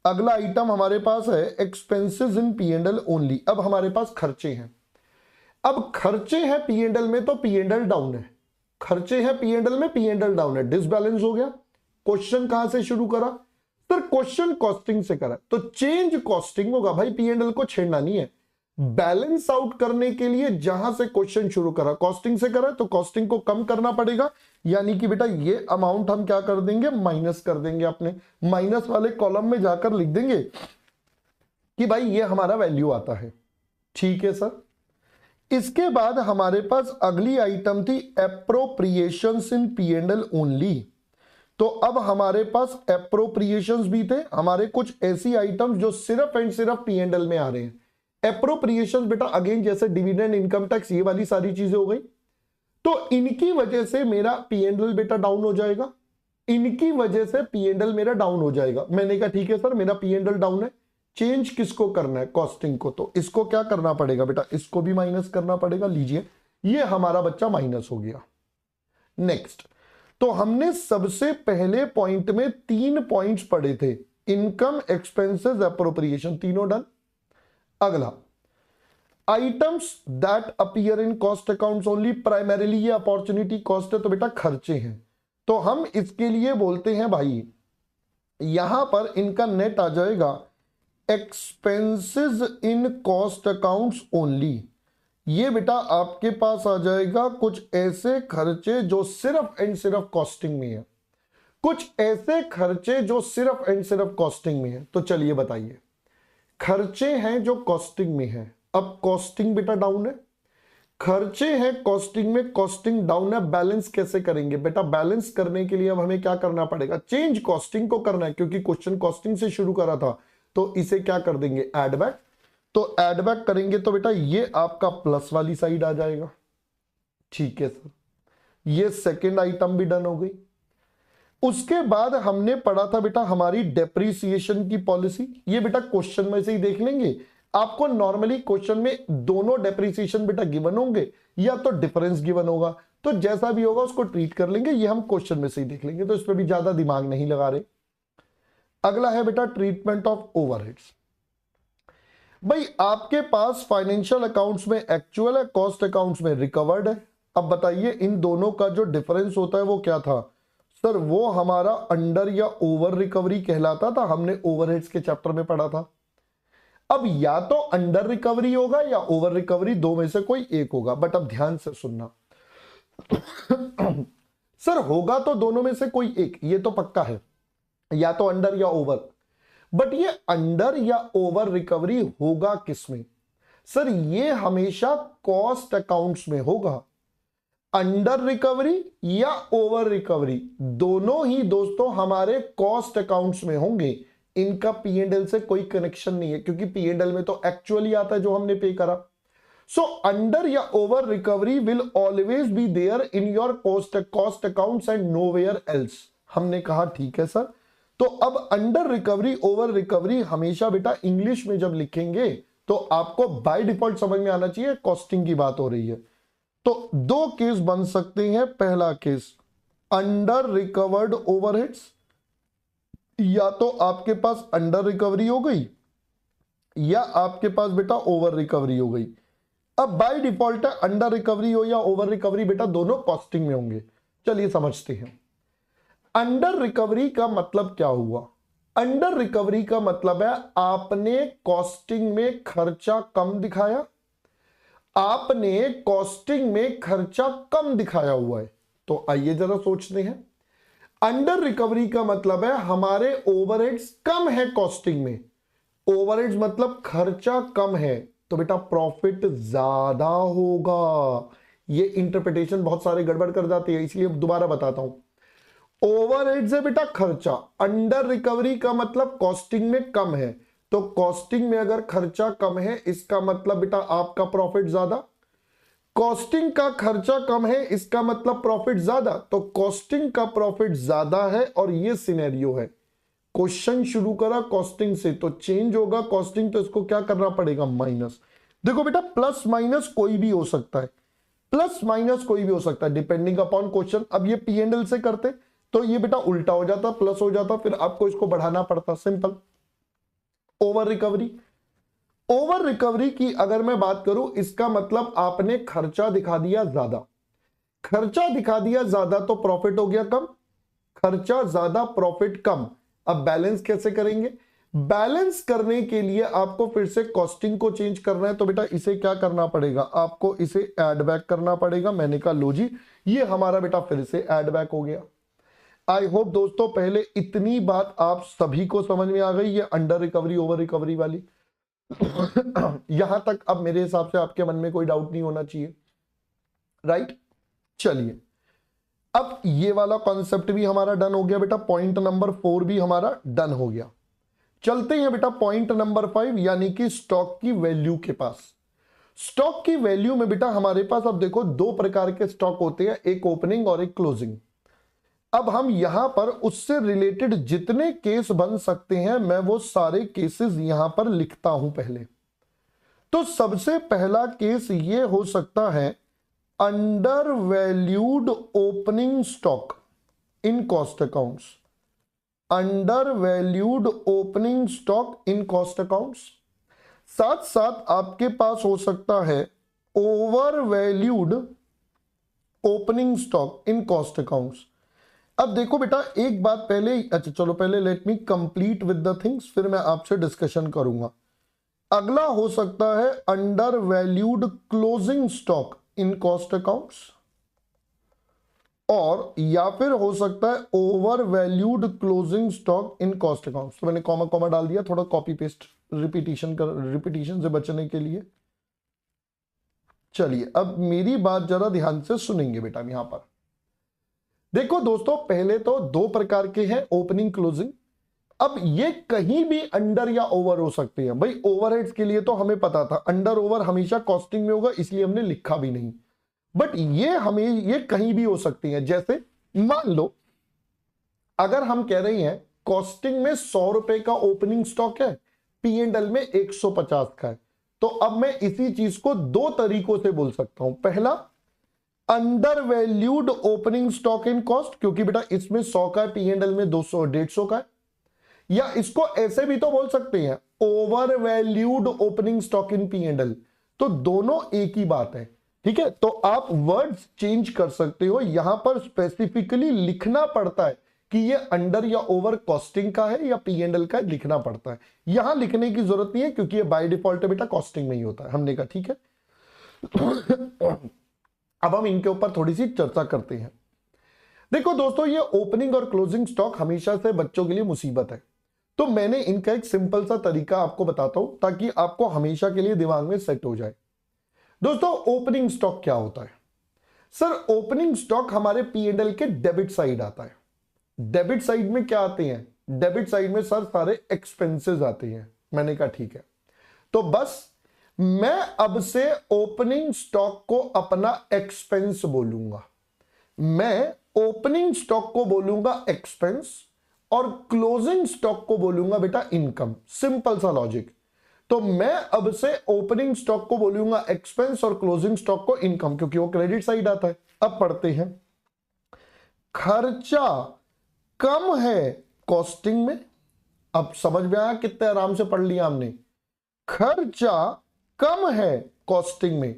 अगला आइटम हमारे पास है expenses in P and L only. अब हमारे पास खर्चे हैं। अब खर्चे हैं पी एंड एल में तो पी एंड एल डाउन है, खर्चे हैं पी एंड एल में, पी एंड एल डाउन है, डिसबैलेंस हो गया। क्वेश्चन कहां से शुरू करा सर, क्वेश्चन कॉस्टिंग से करा, तो चेंज कॉस्टिंग होगा भाई, पी एंड एल को छेड़ना नहीं है। बैलेंस आउट करने के लिए जहां से क्वेश्चन शुरू करा, कॉस्टिंग से करा, तो कॉस्टिंग को कम करना पड़ेगा, यानी कि बेटा ये अमाउंट हम क्या कर देंगे, माइनस कर देंगे। अपने माइनस वाले कॉलम में जाकर लिख देंगे कि भाई ये हमारा वैल्यू आता है, ठीक है सर। इसके बाद हमारे पास अगली आइटम थी appropriations in P and L only. तो अब हमारे पास एप्रोप्रिएशंस भी थे, हमारे कुछ ऐसी आइटम्स जो सिर्फ एंड सिर्फ पी एंड एल में आ रहे हैं। एप्रोप्रिएशंस बेटा अगेन जैसे डिविडेंड, इनकम टैक्स, ये वाली सारी चीजें हो गई। तो इनकी वजह से मेरा पी एंड एल बेटा डाउन हो जाएगा, इनकी वजह से पी एंड एल मेरा डाउन हो जाएगा। मैंने कहा ठीक है सर मेरा पी एंड एल डाउन है, चेंज किसको करना है, कॉस्टिंग को। तो इसको क्या करना पड़ेगा बेटा, इसको भी माइनस करना पड़ेगा। लीजिए ये हमारा बच्चा माइनस हो गया। नेक्स्ट, तो हमने सबसे पहले पॉइंट में 3 पॉइंट्स पढ़े थे, इनकम, एक्सपेंसेस, एप्रोप्रिएशन, तीनों डन। अगला items that appear in cost accounts only, primarily ये अपॉर्चुनिटी कॉस्ट है तो बेटा खर्चे हैं। तो हम इसके लिए बोलते हैं भाई यहां पर इनका नेट आ जाएगा एक्सपेंसेस इन कॉस्ट अकाउंट्स ओनली। ये बेटा आपके पास आ जाएगा कुछ ऐसे खर्चे जो सिर्फ एंड सिर्फ कॉस्टिंग में है, कुछ ऐसे खर्चे जो सिर्फ एंड सिर्फ कॉस्टिंग में है। तो चलिए बताइए, खर्चे हैं जो कॉस्टिंग में है। अब कॉस्टिंग बेटा डाउन है, खर्चे हैं कॉस्टिंग में, कॉस्टिंग डाउन है, बैलेंस कैसे करेंगे बेटा? बैलेंस करने के लिए अब हमें क्या करना पड़ेगा? चेंज कॉस्टिंग को करना है, क्योंकि क्वेश्चन कॉस्टिंग से शुरू करा था, तो इसे क्या कर देंगे? Add back. तो एड बैक करेंगे तो बेटा ये आपका प्लस वाली साइड आ जाएगा। ठीक है सर, ये सेकेंड आइटम भी डन हो गई। उसके बाद हमने पढ़ा था बेटा हमारी डेप्रिसिएशन की पॉलिसी। ये बेटा क्वेश्चन में से ही देख लेंगे। आपको नॉर्मली क्वेश्चन में दोनों डेप्रिसिएशन बेटा गिवन होंगे या तो डिफरेंस गिवन होगा, तो जैसा भी होगा उसको ट्रीट कर लेंगे। ये हम क्वेश्चन में से ही देख लेंगे, तो इस पर भी ज्यादा दिमाग नहीं लगा रहे। अगला है बेटा ट्रीटमेंट ऑफ ओवरहेड्स। भाई आपके पास फाइनेंशियल अकाउंट्स में एक्चुअल है, कॉस्ट अकाउंट्स में रिकवर्ड है। अब बताइए इन दोनों का जो डिफरेंस होता है वो क्या था? सर वो हमारा अंडर या ओवर रिकवरी कहलाता था, हमने ओवरहेड्स के चैप्टर में पढ़ा था। अब या तो अंडर रिकवरी होगा या ओवर रिकवरी, दो में से कोई एक होगा। बट अब ध्यान से सुनना सर होगा तो दोनों में से कोई एक, ये तो पक्का है, या तो अंडर या ओवर। बट ये अंडर या ओवर रिकवरी होगा किसमें? सर ये हमेशा कॉस्ट अकाउंट्स में होगा। अंडर रिकवरी या ओवर रिकवरी दोनों ही दोस्तों हमारे कॉस्ट अकाउंट्स में होंगे। इनका पी एंड एल से कोई कनेक्शन नहीं है, क्योंकि पी एंड एल में तो एक्चुअली आता है जो हमने पे करा। सो अंडर या over recovery will always be there in your cost accounts and nowhere else. हमने कहा ठीक है सर। तो अब अंडर रिकवरी ओवर रिकवरी हमेशा बेटा इंग्लिश में जब लिखेंगे तो आपको बाय डिफॉल्ट समझ में आना चाहिए कॉस्टिंग की बात हो रही है। तो दो केस बन सकते हैं। पहला केस अंडर रिकवर्ड ओवरहेड्स, या तो आपके पास अंडर रिकवरी हो गई या आपके पास बेटा ओवर रिकवरी हो गई। अब बाय डिफॉल्ट है अंडर रिकवरी हो या ओवर रिकवरी बेटा दोनों कॉस्टिंग में होंगे। चलिए समझते हैं अंडर रिकवरी का मतलब क्या हुआ। अंडर रिकवरी का मतलब है आपने कॉस्टिंग में खर्चा कम दिखाया, आपने कॉस्टिंग में खर्चा कम दिखाया हुआ है। तो आइए जरा सोचते हैं, अंडर रिकवरी का मतलब है हमारे ओवरहेड्स कम है कॉस्टिंग में। ओवरहेड्स मतलब खर्चा कम है, तो बेटा प्रॉफिट ज्यादा होगा। ये इंटरप्रिटेशन बहुत सारे गड़बड़ कर जाती है, इसलिए दोबारा बताता हूं। ओवरहेड्स है बेटा खर्चा, अंडर रिकवरी का मतलब कॉस्टिंग में कम है, तो कॉस्टिंग में अगर खर्चा कम है इसका मतलब बेटा आपका प्रॉफिट ज्यादा। कॉस्टिंग का खर्चा कम है इसका मतलब प्रॉफिट ज्यादा, तो कॉस्टिंग का प्रॉफिट ज्यादा है और ये सिनेरियो है। क्वेश्चन शुरू करा कॉस्टिंग से तो चेंज होगा कॉस्टिंग, तो इसको क्या करना पड़ेगा? माइनस। देखो बेटा प्लस माइनस कोई भी हो सकता है, प्लस माइनस कोई भी हो सकता है डिपेंडिंग अपॉन क्वेश्चन। अब ये पी एंड एल से करते तो ये बेटा उल्टा हो जाता, प्लस हो जाता, फिर आपको इसको बढ़ाना पड़ता, simple. Over recovery, over recovery की अगर मैं बात करूं इसका मतलब आपने खर्चा दिखा दिया ज्यादा, खर्चा दिखा दिया ज्यादा तो प्रॉफिट हो गया कम, खर्चा ज्यादा प्रॉफिट कम। अब बैलेंस कैसे करेंगे? बैलेंस करने के लिए आपको फिर से कॉस्टिंग को चेंज करना है, तो बेटा इसे क्या करना पड़ेगा? आपको इसे ऐड बैक करना पड़ेगा। मैंने कहा लो जी, ये हमारा बेटा फिर से ऐड बैक हो गया। आई होप दोस्तों पहले इतनी बात आप सभी को समझ में आ गई, ये अंडर रिकवरी ओवर रिकवरी वाली। यहां तक अब मेरे हिसाब से आपके मन में कोई डाउट नहीं होना चाहिए, राइट? चलिए अब ये वाला कॉन्सेप्ट भी हमारा डन हो गया बेटा, पॉइंट नंबर 4 भी हमारा डन हो गया। चलते हैं बेटा पॉइंट नंबर 5 यानी कि स्टॉक की वैल्यू के पास। स्टॉक की वैल्यू में बेटा हमारे पास अब देखो दो प्रकार के स्टॉक होते हैं, एक ओपनिंग और एक क्लोजिंग। अब हम यहां पर उससे रिलेटेड जितने केस बन सकते हैं मैं वो सारे केसेस यहां पर लिखता हूं पहले। तो सबसे पहला केस ये हो सकता है under valued opening stock in cost accounts, under valued opening stock in cost accounts. साथ साथ आपके पास हो सकता है over valued opening stock in cost accounts. अब देखो बेटा, एक बात पहले, अच्छा चलो पहले let me complete with the things, फिर मैं आपसे डिस्कशन करूंगा। अगला हो सकता है under valued closing stock in cost accounts, और या फिर हो सकता है over valued closing stock in cost accounts. तो मैंने कॉमा कॉमा डाल दिया, थोड़ा कॉपी पेस्ट रिपीटिशन से बचने के लिए। चलिए अब मेरी बात जरा ध्यान से सुनेंगे बेटा। यहां पर देखो दोस्तों, पहले तो दो प्रकार के हैं, ओपनिंग क्लोजिंग। अब ये कहीं भी अंडर या ओवर हो सकते हैं। भाई ओवरहेड्स के लिए तो हमें पता था अंडर ओवर हमेशा कॉस्टिंग में होगा, इसलिए हमने लिखा भी नहीं। बट ये कहीं भी हो सकती हैं। जैसे मान लो अगर हम कह रहे हैं कॉस्टिंग में 100 रुपए का ओपनिंग स्टॉक है, P&L में 150 का है, तो अब मैं इसी चीज को दो तरीकों से बोल सकता हूं। पहला, under valued opening stock in cost, क्योंकि बेटा इसमें 100 का है, P&L में 200 150 का है। या इसको ऐसे भी तो बोल सकते हैं, over valued opening stock in P&L। तो दोनों एक ही बात है, ठीक है। तो आप वर्ड्स चेंज कर सकते हो। यहां पर स्पेसिफिकली लिखना पड़ता है कि ये अंडर या ओवर कॉस्टिंग का है या P&L का है, लिखना पड़ता है। यहां लिखने की जरूरत नहीं है क्योंकि ये बाय डिफॉल्ट बेटा कॉस्टिंग में ही होता है। हमने कहा ठीक है। अब हम इनके ऊपर थोड़ी सी चर्चा करते हैं। देखो दोस्तों, ये ओपनिंग और क्लोजिंग स्टॉक हमेशा से बच्चों के लिए मुसीबत है। तो मैंने इनका एक सिंपल सा तरीका आपको बताता हूं ताकि आपको हमेशा के लिए दिमाग में सेट हो जाए। दोस्तों, ओपनिंग स्टॉक क्या होता है? सर, ओपनिंग स्टॉक हमारे P&L के डेबिट साइड आता है। डेबिट साइड में क्या आते हैं? डेबिट साइड में सर सारे एक्सपेंसेस आते हैं। मैंने कहा ठीक है। तो बस मैं अब से ओपनिंग स्टॉक को अपना एक्सपेंस बोलूंगा। मैं ओपनिंग स्टॉक को बोलूंगा एक्सपेंस और क्लोजिंग स्टॉक को बोलूंगा बेटा इनकम। सिंपल सा लॉजिक। तो मैं अब से ओपनिंग स्टॉक को बोलूंगा एक्सपेंस और क्लोजिंग स्टॉक को इनकम, क्योंकि वो क्रेडिट साइड आता है। अब पढ़ते हैं। खर्चा कम है कॉस्टिंग में। अब समझ में आया कितने आराम से पढ़ लिया हमने। खर्चा कम है कॉस्टिंग में।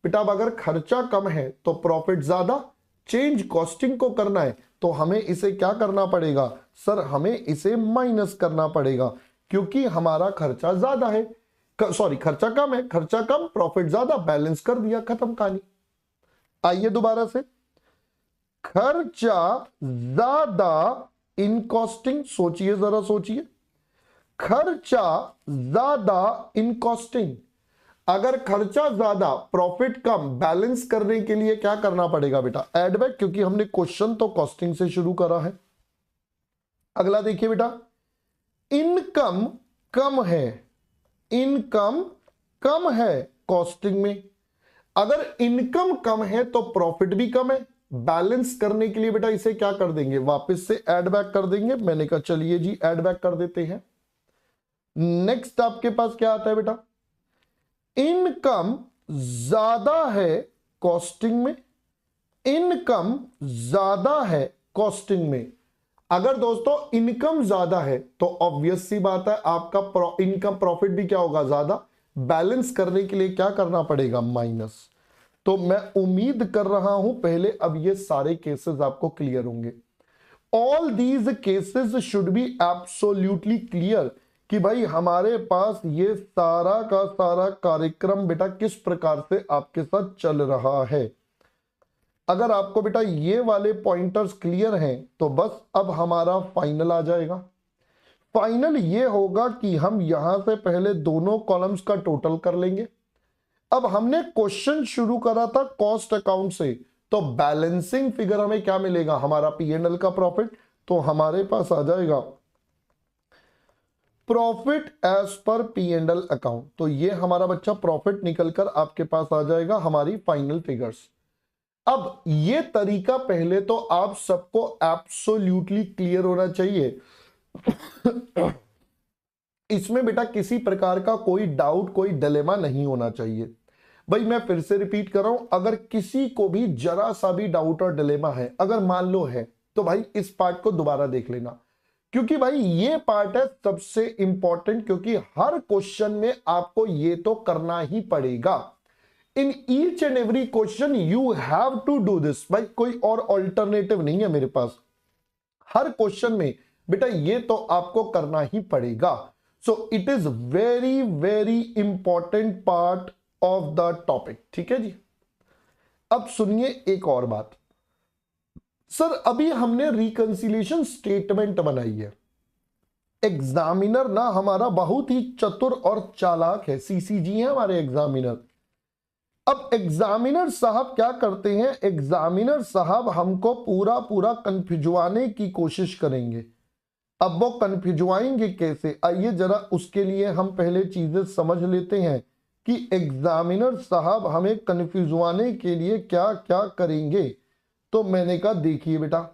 बेटा अब अगर खर्चा कम है तो प्रॉफिट ज्यादा। चेंज कॉस्टिंग को करना है तो हमें इसे क्या करना पड़ेगा? सर हमें इसे माइनस करना पड़ेगा, क्योंकि हमारा खर्चा ज्यादा है। सॉरी, खर्चा कम है, खर्चा कम प्रॉफिट ज्यादा, बैलेंस कर दिया, खत्म कहानी। आइए दोबारा से। खर्चा ज्यादा इन कॉस्टिंग, सोचिए जरा सोचिए। खर्चा ज्यादा इन कॉस्टिंग। अगर खर्चा ज्यादा प्रॉफिट कम, बैलेंस करने के लिए क्या करना पड़ेगा बेटा? एड बैक, क्योंकि हमने क्वेश्चन तो कॉस्टिंग से शुरू करा है। अगला देखिए बेटा, इनकम कम है। इनकम कम है कॉस्टिंग में। अगर इनकम कम है तो प्रॉफिट भी कम है। बैलेंस करने के लिए बेटा इसे क्या कर देंगे? वापस से ऐड बैक कर देंगे। मैंने कहा चलिए जी ऐड बैक कर देते हैं। नेक्स्ट आपके पास क्या आता है बेटा? इनकम ज्यादा है कॉस्टिंग में। इनकम ज्यादा है कॉस्टिंग में। अगर दोस्तों इनकम ज्यादा है तो ऑब्वियस सी बात है आपका इनकम प्रॉफिट भी क्या होगा? ज्यादा। बैलेंस करने के लिए क्या करना पड़ेगा? माइनस। तो मैं उम्मीद कर रहा हूं पहले अब ये सारे केसेस आपको क्लियर होंगे। All these cases should be absolutely clear कि भाई हमारे पास ये सारा का सारा कार्यक्रम बेटा किस प्रकार से आपके साथ चल रहा है। अगर आपको बेटा ये वाले पॉइंटर्स क्लियर हैं तो बस अब हमारा फाइनल आ जाएगा। फाइनल ये होगा कि हम यहां से पहले दोनों कॉलम्स का टोटल कर लेंगे। अब हमने क्वेश्चन शुरू करा था कॉस्ट अकाउंट से, तो बैलेंसिंग फिगर हमें क्या मिलेगा? हमारा P&L का प्रॉफिट। तो हमारे पास आ जाएगा profit as per P&L account. तो ये हमारा बच्चा प्रॉफिट निकलकर आपके पास आ जाएगा हमारी फाइनल फिगर्स। अब ये तरीका पहले तो आप सबको एब्सोल्युटली क्लियर होना चाहिए। इसमें बेटा किसी प्रकार का कोई डाउट, कोई डिलेमा नहीं होना चाहिए। भाई मैं फिर से रिपीट कर रहा हूं, अगर किसी को भी जरा सा भी डाउट और डिलेमा है, अगर मान लो है, तो भाई इस पार्ट को दोबारा देख लेना, क्योंकि भाई ये पार्ट है सबसे इंपॉर्टेंट। क्योंकि हर क्वेश्चन में आपको ये तो करना ही पड़ेगा। In each and every question you have to do this. भाई कोई और ऑल्टरनेटिव नहीं है मेरे पास। हर क्वेश्चन में बेटा ये तो आपको करना ही पड़ेगा। So it is very very important part of the topic. ठीक है जी। अब सुनिए एक और बात। सर अभी हमने रिकंसिलिएशन स्टेटमेंट बनाई है। एग्जामिनर ना हमारा बहुत ही चतुर और चालाक है, सीसीजी है हमारे एग्जामिनर। अब एग्जामिनर साहब क्या करते हैं, एग्जामिनर साहब हमको पूरा पूरा कंफ्यूजवाने की कोशिश करेंगे। अब वो कंफ्यूजवाएंगे कैसे, आइए जरा उसके लिए हम पहले चीजें समझ लेते हैं कि एग्जामिनर साहब हमें कंफ्यूजवाने के लिए क्या क्या करेंगे। तो मैंने कहा देखिए बेटा,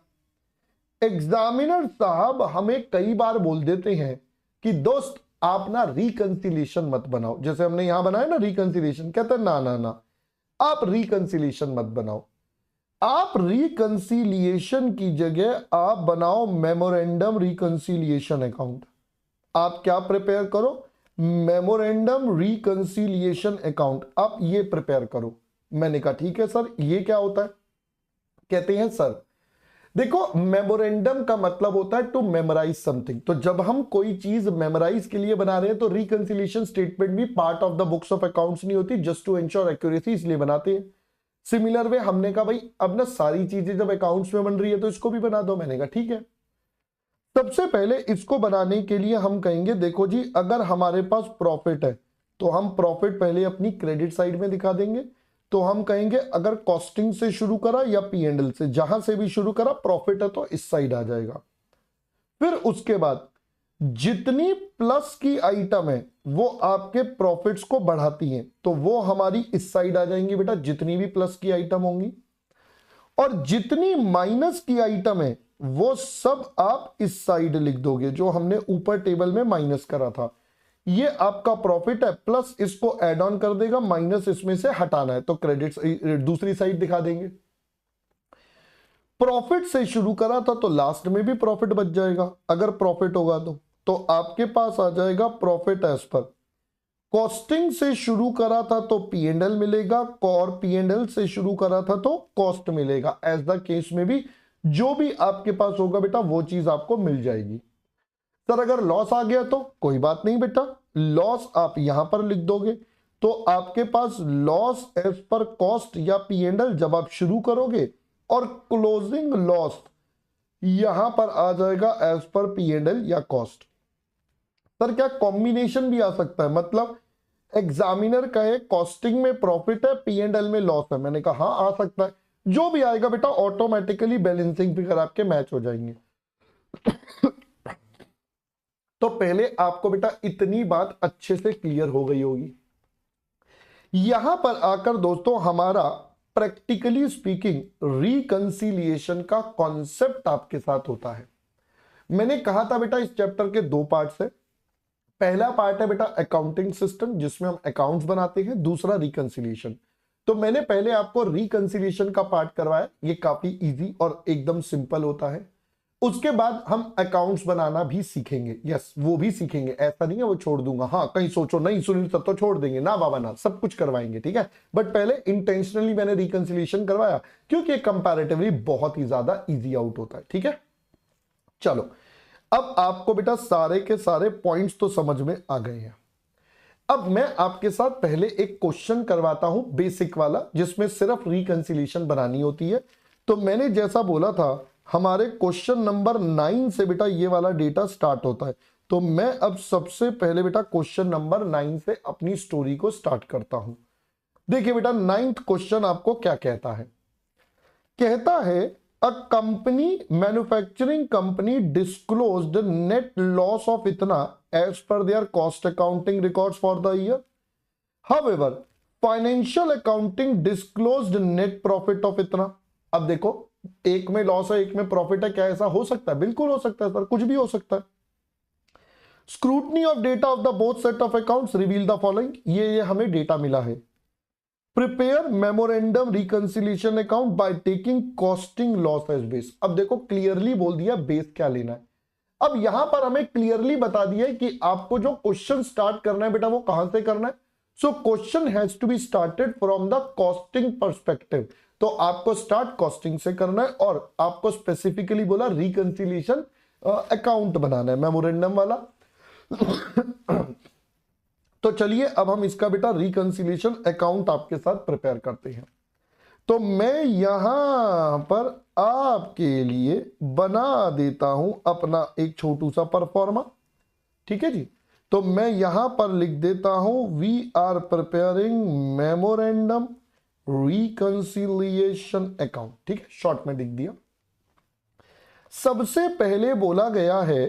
एग्जामिनर साहब हमें कई बार बोल देते हैं कि दोस्त आप ना रिकंसिलिएशन मत बनाओ। जैसे हमने यहां बनाया ना रिकंसिलिएशन, कहते हैं ना ना ना आप रिकंसिलिएशन मत बनाओ, आप रिकंसिलिएशन की जगह आप बनाओ मेमोरेंडम रिकंसिलिएशन अकाउंट। आप क्या प्रिपेयर करो, मेमोरेंडम रिकंसिलिएशन अकाउंट, आप ये प्रिपेयर करो। मैंने कहा ठीक है सर, ये क्या होता है। कहते हैं सर देखो मेमोरेंडम का मतलब होता है टू मेमोराइज समथिंग। तो जब हम कोई चीज मेमोराइज के लिए बना रहे हैं तो रिकंसिलिएशन स्टेटमेंट भी part of the books of accounts नहीं होती, जस्ट टू एंश्योर एक्यूरेसी, इसलिए बनाते हैं। सिमिलर वे हमने कहा भाई अब ना सारी चीजें जब अकाउंट्स में बन रही है तो इसको भी बना दो। मैंने कहा ठीक है। सबसे पहले इसको बनाने के लिए हम कहेंगे देखो जी, अगर हमारे पास प्रॉफिट है तो हम प्रॉफिट पहले अपनी क्रेडिट साइड में दिखा देंगे। तो हम कहेंगे अगर कॉस्टिंग से शुरू करा या P&L से, जहां से भी शुरू करा प्रॉफिट है तो इस साइड आ जाएगा। फिर उसके बाद जितनी प्लस की आइटम है वो आपके प्रॉफिट्स को बढ़ाती हैं तो वो हमारी इस साइड आ जाएंगी बेटा, जितनी भी प्लस की आइटम होंगी। और जितनी माइनस की आइटम है वो सब आप इस साइड लिख दोगे, जो हमने ऊपर टेबल में माइनस करा था। ये आपका प्रॉफिट है, प्लस इसको ऐड ऑन कर देगा, माइनस इसमें से हटाना है तो क्रेडिट दूसरी साइड दिखा देंगे। प्रॉफिट से शुरू करा था तो लास्ट में भी प्रॉफिट बच जाएगा अगर प्रॉफिट होगा तो आपके पास आ जाएगा प्रॉफिट एज पर। कॉस्टिंग से शुरू करा था तो P&L मिलेगा, और P&L से शुरू करा था तो कॉस्ट मिलेगा। एज द केस में भी जो भी आपके पास होगा बेटा वो चीज आपको मिल जाएगी। सर अगर लॉस आ गया तो कोई बात नहीं बेटा, लॉस आप यहां पर लिख दोगे तो आपके पास लॉस एज पर कॉस्ट या P&L जब आप शुरू करोगे, और क्लोजिंग लॉस यहां पर आ जाएगा एज पर P&L या कॉस्ट। सर क्या कॉम्बिनेशन भी आ सकता है, मतलब एग्जामिनर कहे कॉस्टिंग में प्रॉफिट है P&L में लॉस है। मैंने कहा हाँ आ सकता है, जो भी आएगा बेटा ऑटोमेटिकली बैलेंसिंग फिगर आपके मैच हो जाएंगे। तो पहले आपको बेटा इतनी बात अच्छे से क्लियर हो गई होगी। यहां पर आकर दोस्तों हमारा प्रैक्टिकली स्पीकिंग रिकंसिलिएशन का कॉन्सेप्ट आपके साथ होता है। मैंने कहा था बेटा इस चैप्टर के दो पार्ट्स है। पहला पार्ट है बेटा अकाउंटिंग सिस्टम जिसमें हम अकाउंट्स बनाते हैं, दूसरा रिकंसिलिएशन। तो मैंने पहले आपको रिकंसिलिएशन का पार्ट करवाया, ये काफी इजी और एकदम सिंपल होता है। उसके बाद हम अकाउंट्स बनाना भी सीखेंगे। यस वो भी सीखेंगे, ऐसा नहीं है वो छोड़ दूंगा। हाँ कहीं सोचो नहीं सुनील सब तो छोड़ देंगे, ना बाबा ना, सब कुछ करवाएंगे ठीक है। बट पहले इंटेंशनली मैंने रिकंसिलिएशन करवाया क्योंकि कंपैरेटिवली बहुत ही ज्यादा इजी आउट होता है। ठीक है चलो, अब आपको बेटा सारे के सारे पॉइंट्स तो समझ में आ गए हैं। अब मैं आपके साथ पहले एक क्वेश्चन करवाता हूं बेसिक वाला, जिसमें सिर्फ रिकंसिलिएशन बनानी होती है। तो मैंने जैसा बोला था हमारे क्वेश्चन नंबर 9 से बेटा ये वाला डेटा स्टार्ट होता है। तो मैं अब सबसे पहले बेटा क्वेश्चन नंबर 9 से अपनी स्टोरी को स्टार्ट करता हूं। देखिए बेटा 9th क्वेश्चन आपको क्या कहता है, कहता है a company manufacturing company disclosed net loss of इतना as per their cost accounting records for the year, however financial accounting disclosed net profit of इतना। अब देखो एक में लॉस है एक में प्रॉफिट है, क्या ऐसा हो सकता है? बिल्कुल हो सकता है सर, कुछ भी हो सकता है। Scrutiny of data of the both set of accounts reveal the following, ये हमें डेटा मिला है। Prepare memorandum reconciliation account by taking costing loss as base. अब देखो क्लियरली बोल दिया बेस क्या लेना है। अब यहां पर हमें क्लियरली बता दिया है कि आपको जो क्वेश्चन स्टार्ट करना है बेटा वो कहां से करना है। So question has to be started from the costing perspective. तो आपको स्टार्ट कॉस्टिंग से करना है और आपको स्पेसिफिकली बोला रिकंसिलिएशन अकाउंट बनाना है, मेमोरेंडम वाला। तो चलिए अब हम इसका बेटा रिकंसिलिएशन अकाउंट आपके साथ प्रिपेयर करते हैं। तो मैं यहां पर आपके लिए बना देता हूं अपना एक छोटू सा परफॉर्मा, ठीक है जी। तो मैं यहां पर लिख देता हूं we are preparing memorandum reconciliation account, ठीक है, शॉर्ट में लिख दिया। सबसे पहले बोला गया है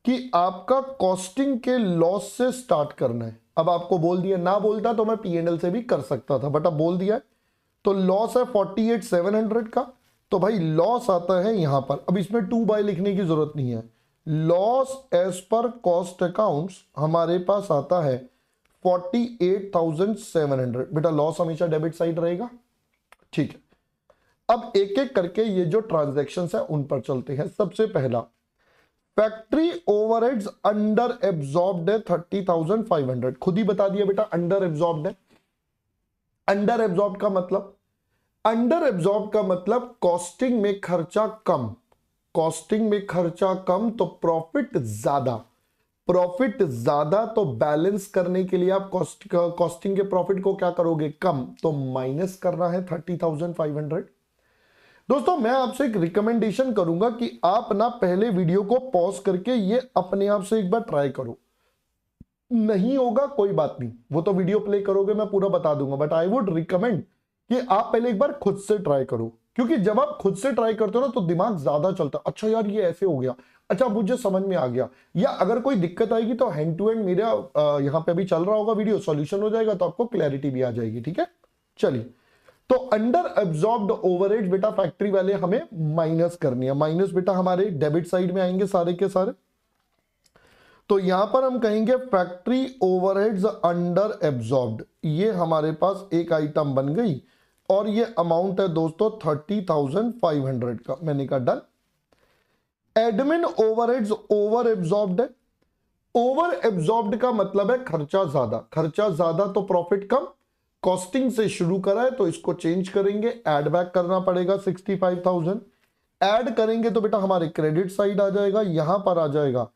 कि आपका कॉस्टिंग के लॉस से स्टार्ट करना है। अब आपको बोल दिया, ना बोलता तो मैं P&L से भी कर सकता था, बट अब बोल दिया है। तो लॉस है 48,700 का, तो भाई लॉस आता है यहां पर। अब इसमें 2 बाय लिखने की जरूरत नहीं है। Loss as per cost accounts हमारे पास आता है 48,700। बेटा लॉस हमेशा डेबिट साइड रहेगा, ठीक है। अब एक एक करके ये जो ट्रांजैक्शंस है उन पर चलते हैं। सबसे पहला, फैक्ट्री ओवरहेड्स अंडर एब्जॉर्ब्ड है 30,500। खुद ही बता दिया बेटा अंडर एब्जॉर्ब्ड है। अंडर एब्जॉर्ब्ड का मतलब कॉस्टिंग में खर्चा कम, कॉस्टिंग में खर्चा कम तो प्रॉफिट ज्यादा, प्रॉफिट ज्यादा तो बैलेंस करने के लिए आप कॉस्टिंग के प्रॉफिट को क्या करोगे, कम, तो माइनस करना है 30,500। दोस्तों मैं आपसे एक रिकमेंडेशन करूंगा कि आप ना पहले वीडियो को पॉज करके ये अपने आप से एक बार ट्राई करो। नहीं होगा कोई बात नहीं, वो तो वीडियो प्ले करोगे मैं पूरा बता दूंगा, बट आई वुड रिकमेंड कि आप पहले एक बार खुद से ट्राई करो, क्योंकि जब आप खुद से ट्राई करते हो ना तो दिमाग ज्यादा चलता है। अच्छा यार ये ऐसे हो गया, अच्छा मुझे समझ में आ गया, या अगर कोई दिक्कत आएगी तो हैंड टू हैंड मेरा यहाँ पे भी चल रहा होगा वीडियो, सॉल्यूशन हो जाएगा तो आपको क्लैरिटी भी आ जाएगी, ठीक है। चलिए, तो अंडर एब्जॉर्ब्ड ओवरहेड बेटा फैक्ट्री वाले हमें माइनस करनी है। माइनस बेटा हमारे डेबिट साइड में आएंगे सारे के सारे। तो यहां पर हम कहेंगे फैक्ट्री ओवरहेड्स अंडर एब्जॉर्ब्ड, ये हमारे पास एक आइटम बन गई और ये अमाउंट है दोस्तों 30,500 का। मैंने कहा done. Admin overheads over absorbed है। ओवर एब्जॉर्ब्ड का मतलब है खर्चा ज्यादा, खर्चा ज्यादा तो प्रॉफिट कम। कॉस्टिंग से शुरू करा है तो इसको चेंज करेंगे, एड बैक करना पड़ेगा 65,000। ऐड करेंगे तो बेटा हमारे क्रेडिट साइड आ जाएगा, यहां पर आ जाएगा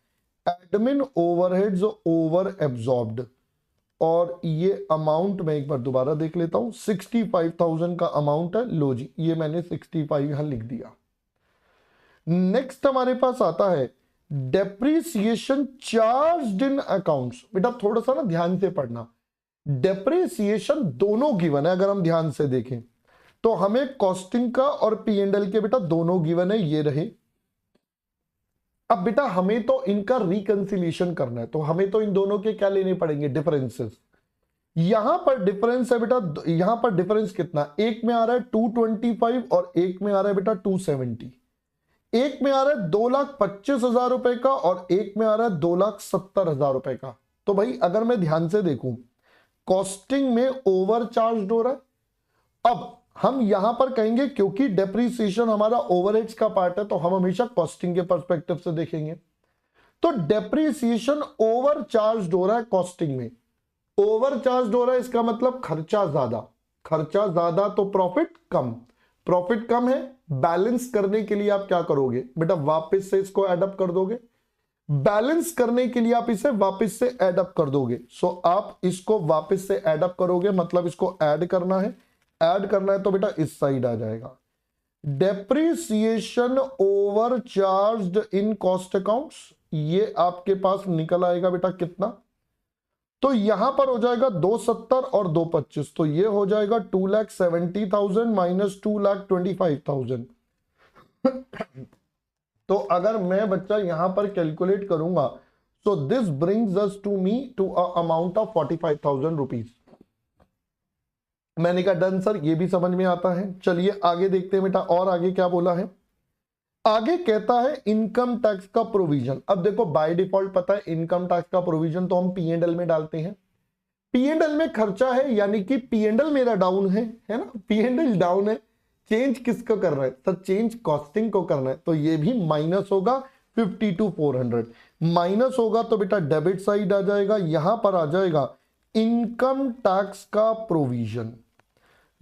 एडमिन ओवरहेड्स ओवर एब्जॉर्ब्ड, और ये अमाउंट मैं एक बार दोबारा देख लेता हूं, 65,000 का अमाउंट है। लो जी, ये मैंने 65 यहां लिख दिया। नेक्स्ट हमारे पास आता है डेप्रीसिएशन चार्ज्ड इन अकाउंट्स। बेटा थोड़ा सा ना ध्यान से पढ़ना, डेप्रीसिएशन दोनों गिवन है। अगर हम ध्यान से देखें तो हमें कॉस्टिंग का और P&L के बेटा दोनों गिवन है, ये रहे। अब बेटा हमें तो इनका रिकंसिलिएशन करना है, तो हमें तो इन दोनों के क्या लेने पड़ेंगे, डिफरेंसेस। यहां पर डिफरेंस है बेटा, यहां पर डिफरेंस कितना, एक में आ रहा है 225 और एक में आ रहा है बेटा 270। एक में आ रहा है 2,25,000 रुपए का और एक में आ रहा है 2,70,000 रुपए का। तो भाई अगर मैं ध्यान से देखूं, कॉस्टिंग में ओवर चार्ज हो रहा है। अब हम यहां पर कहेंगे क्योंकि डेप्रीसिएशन हमारा ओवरहेड्स का पार्ट है तो हम हमेशा कॉस्टिंग के पर्सपेक्टिव से देखेंगे। तो डेप्रीसिएशन ओवर चार्ज हो रहा है, कॉस्टिंग में ओवर चार्ज हो रहा है, इसका मतलब खर्चा ज्यादा, खर्चा ज्यादा तो प्रॉफिट कम, प्रॉफिट कम है। बैलेंस करने के लिए आप क्या करोगे बेटा, वापस से इसको एडअप कर दोगे। बैलेंस करने के लिए आप इसे वापस से एडअप कर दोगे। सो आप इसको वापस से एडअप करोगे, मतलब इसको ऐड करना है। ऐड करना है तो बेटा इस साइड आ जाएगा depreciation over charged in cost accounts, ये आपके पास निकल आएगा बेटा कितना, तो यहां पर हो जाएगा 270 और 225, तो ये हो जाएगा 2,70,000 माइनस 2,25,000। तो अगर मैं बच्चा यहां पर कैलकुलेट करूंगा, so this brings us to me to a amount of 45,000 rupees. मैंने कहा डन सर, ये भी समझ में आता है। चलिए आगे देखते हैं बेटा, और आगे क्या बोला है। आगे कहता है इनकम टैक्स का प्रोविजन। अब देखो बाय डिफॉल्ट पता है इनकम टैक्स का प्रोविजन तो हम P&L में डालते हैं। P&L में खर्चा है, यानी कि P&L मेरा डाउन है ना, P&L डाउन है। चेंज किसको कर रहा है सर, चेंज कॉस्टिंग को करना है, तो ये भी माइनस होगा 52,400। माइनस होगा तो बेटा डेबिट साइड आ जाएगा, यहां पर आ जाएगा इनकम टैक्स का प्रोविजन।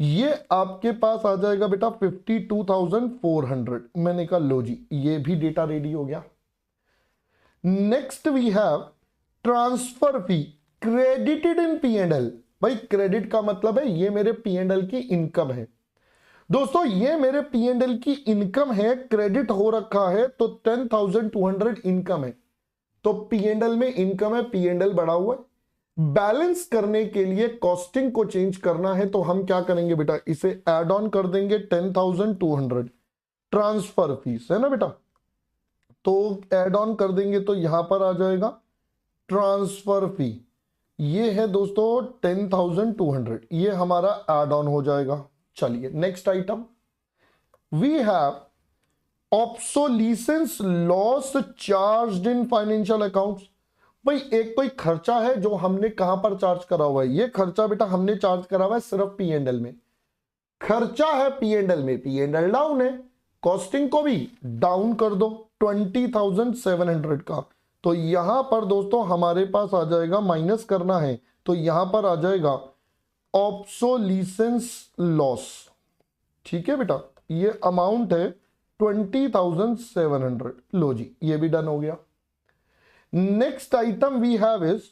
ये आपके पास आ जाएगा बेटा 52,400। मैंने कहा लो जी, ये भी डेटा रेडी हो गया। Next we have transfer fee credited in P&L। भाई क्रेडिट का मतलब है ये मेरे P&L की इनकम है। दोस्तों ये मेरे P&L की इनकम है, क्रेडिट हो रखा है, तो 10,200 इनकम है, तो P&L में इनकम है, P&L बढ़ा हुआ है। बैलेंस करने के लिए कॉस्टिंग को चेंज करना है, तो हम क्या करेंगे बेटा, इसे ऐड ऑन कर देंगे 10,200 ट्रांसफर फीस है ना बेटा, तो ऐड ऑन कर देंगे तो यहां पर आ जाएगा ट्रांसफर फी। ये है दोस्तों 10,200, ये हमारा ऐड ऑन हो जाएगा। चलिए next item we have obsolescence loss charged in financial accounts. भाई एक कोई खर्चा है जो हमने कहां पर चार्ज करा हुआ है, ये खर्चा बेटा हमने चार्ज करा हुआ है सिर्फ P&L में। खर्चा है P&L में, P&L डाउन है, कॉस्टिंग को भी डाउन कर दो 20,700 का, तो यहां पर दोस्तों हमारे पास आ जाएगा, माइनस करना है तो यहां पर आ जाएगा ऑब्सोलीसेंस लॉस। ठीक है बेटा, ये अमाउंट है 20,700। लो जी, ये भी डन हो गया। Next item we have is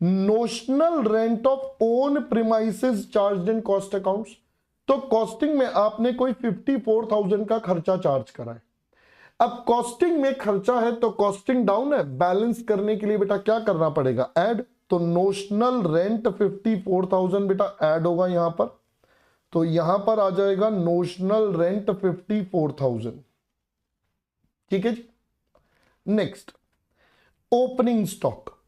notional rent of own premises charged in cost accounts. तो कॉस्टिंग में आपने कोई 54,000 का खर्चा चार्ज करा है। अब कॉस्टिंग में खर्चा है तो कॉस्टिंग डाउन है, बैलेंस करने के लिए बेटा क्या करना पड़ेगा, ऐड। तो नोशनल रेंट 54,000 बेटा ऐड होगा यहां पर, तो यहां पर आ जाएगा नोशनल रेंट 54,000। ठीक है जी। Next opening stock.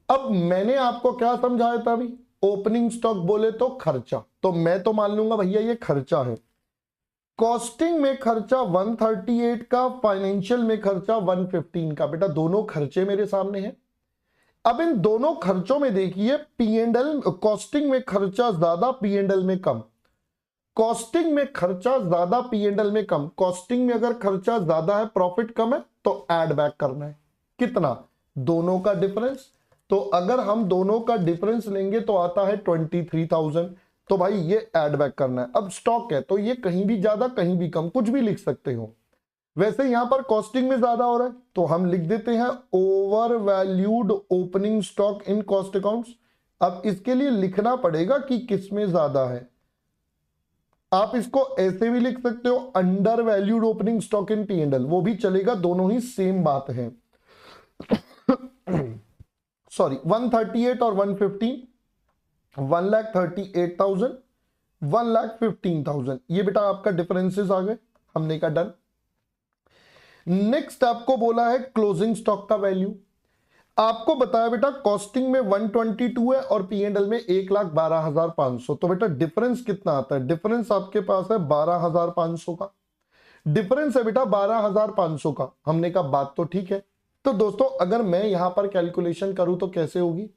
अब मैंने आपको क्या समझाया था अभी, ओपनिंग स्टॉक बोले तो खर्चा, तो मैं तो मान लूंगा भैया ये खर्चा है। कॉस्टिंग में खर्चा 138 का, फाइनेंशियल में खर्चा 115 का। बेटा दोनों खर्चे मेरे सामने हैं। अब इन दोनों खर्चों में देखिए, P&L कॉस्टिंग में खर्चा ज्यादा, P&L में कम। कॉस्टिंग में खर्चा ज्यादा, P&L में कम। कॉस्टिंग में अगर खर्चा ज्यादा है, प्रॉफिट कम है, तो ऐड बैक करना है। कितना, दोनों का डिफरेंस। तो अगर हम दोनों का डिफरेंस लेंगे तो आता है 23,000, तो भाई ये ऐड बैक करना है। अब स्टॉक है तो ये कहीं भी ज्यादा कहीं भी कम, कुछ भी लिख सकते हो। वैसे यहां पर कॉस्टिंग में ज्यादा हो रहा है तो हम लिख देते हैं over valued opening stock in cost accounts. अब इसके लिए लिखना पड़ेगा कि किसमें ज्यादा है। आप इसको ऐसे भी लिख सकते हो, under valued opening stock in P&L, वो भी चलेगा, दोनों ही सेम बात है। सॉरी, 138 और 115, 1,38,000, 1,15,000, ये बेटा आपका डिफरेंसेस आ गए, हमने कहा डन। नेक्स्ट आपको बोला है क्लोजिंग स्टॉक का वैल्यू। आपको बताया बेटा कॉस्टिंग में 122 है और P&L में 1,12,500, तो बेटा डिफरेंस कितना आता है, डिफरेंस आपके पास है 12,500 का। डिफरेंस है बेटा 12,500 का। हमने कहा बात तो ठीक है। तो दोस्तों अगर मैं यहां पर कैलकुलेशन करूं तो कैसे होगी,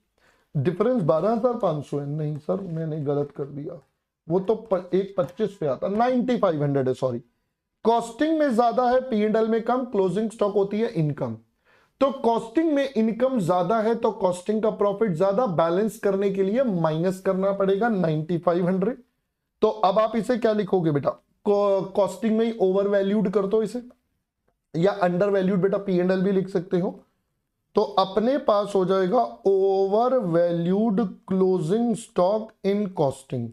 डिफरेंस 12,500 है, नहीं सर मैंने गलत कर दिया, वो तो 1,25 पे आता, 9,500 है, सॉरी। कॉस्टिंग में ज्यादा है, P&L में कम, क्लोजिंग स्टॉक होती है इनकम। तो कॉस्टिंग में इनकम ज्यादा है तो कॉस्टिंग का प्रॉफिट ज्यादा, बैलेंस करने के लिए माइनस करना पड़ेगा 9,500। तो अब आप इसे क्या लिखोगे बेटा, कॉस्टिंग में ही ओवर वैल्यूड कर दो इसे, या अंडर वैल्यूड बेटा P&L भी लिख सकते हो। तो अपने पास हो जाएगा over valued closing stock in costing.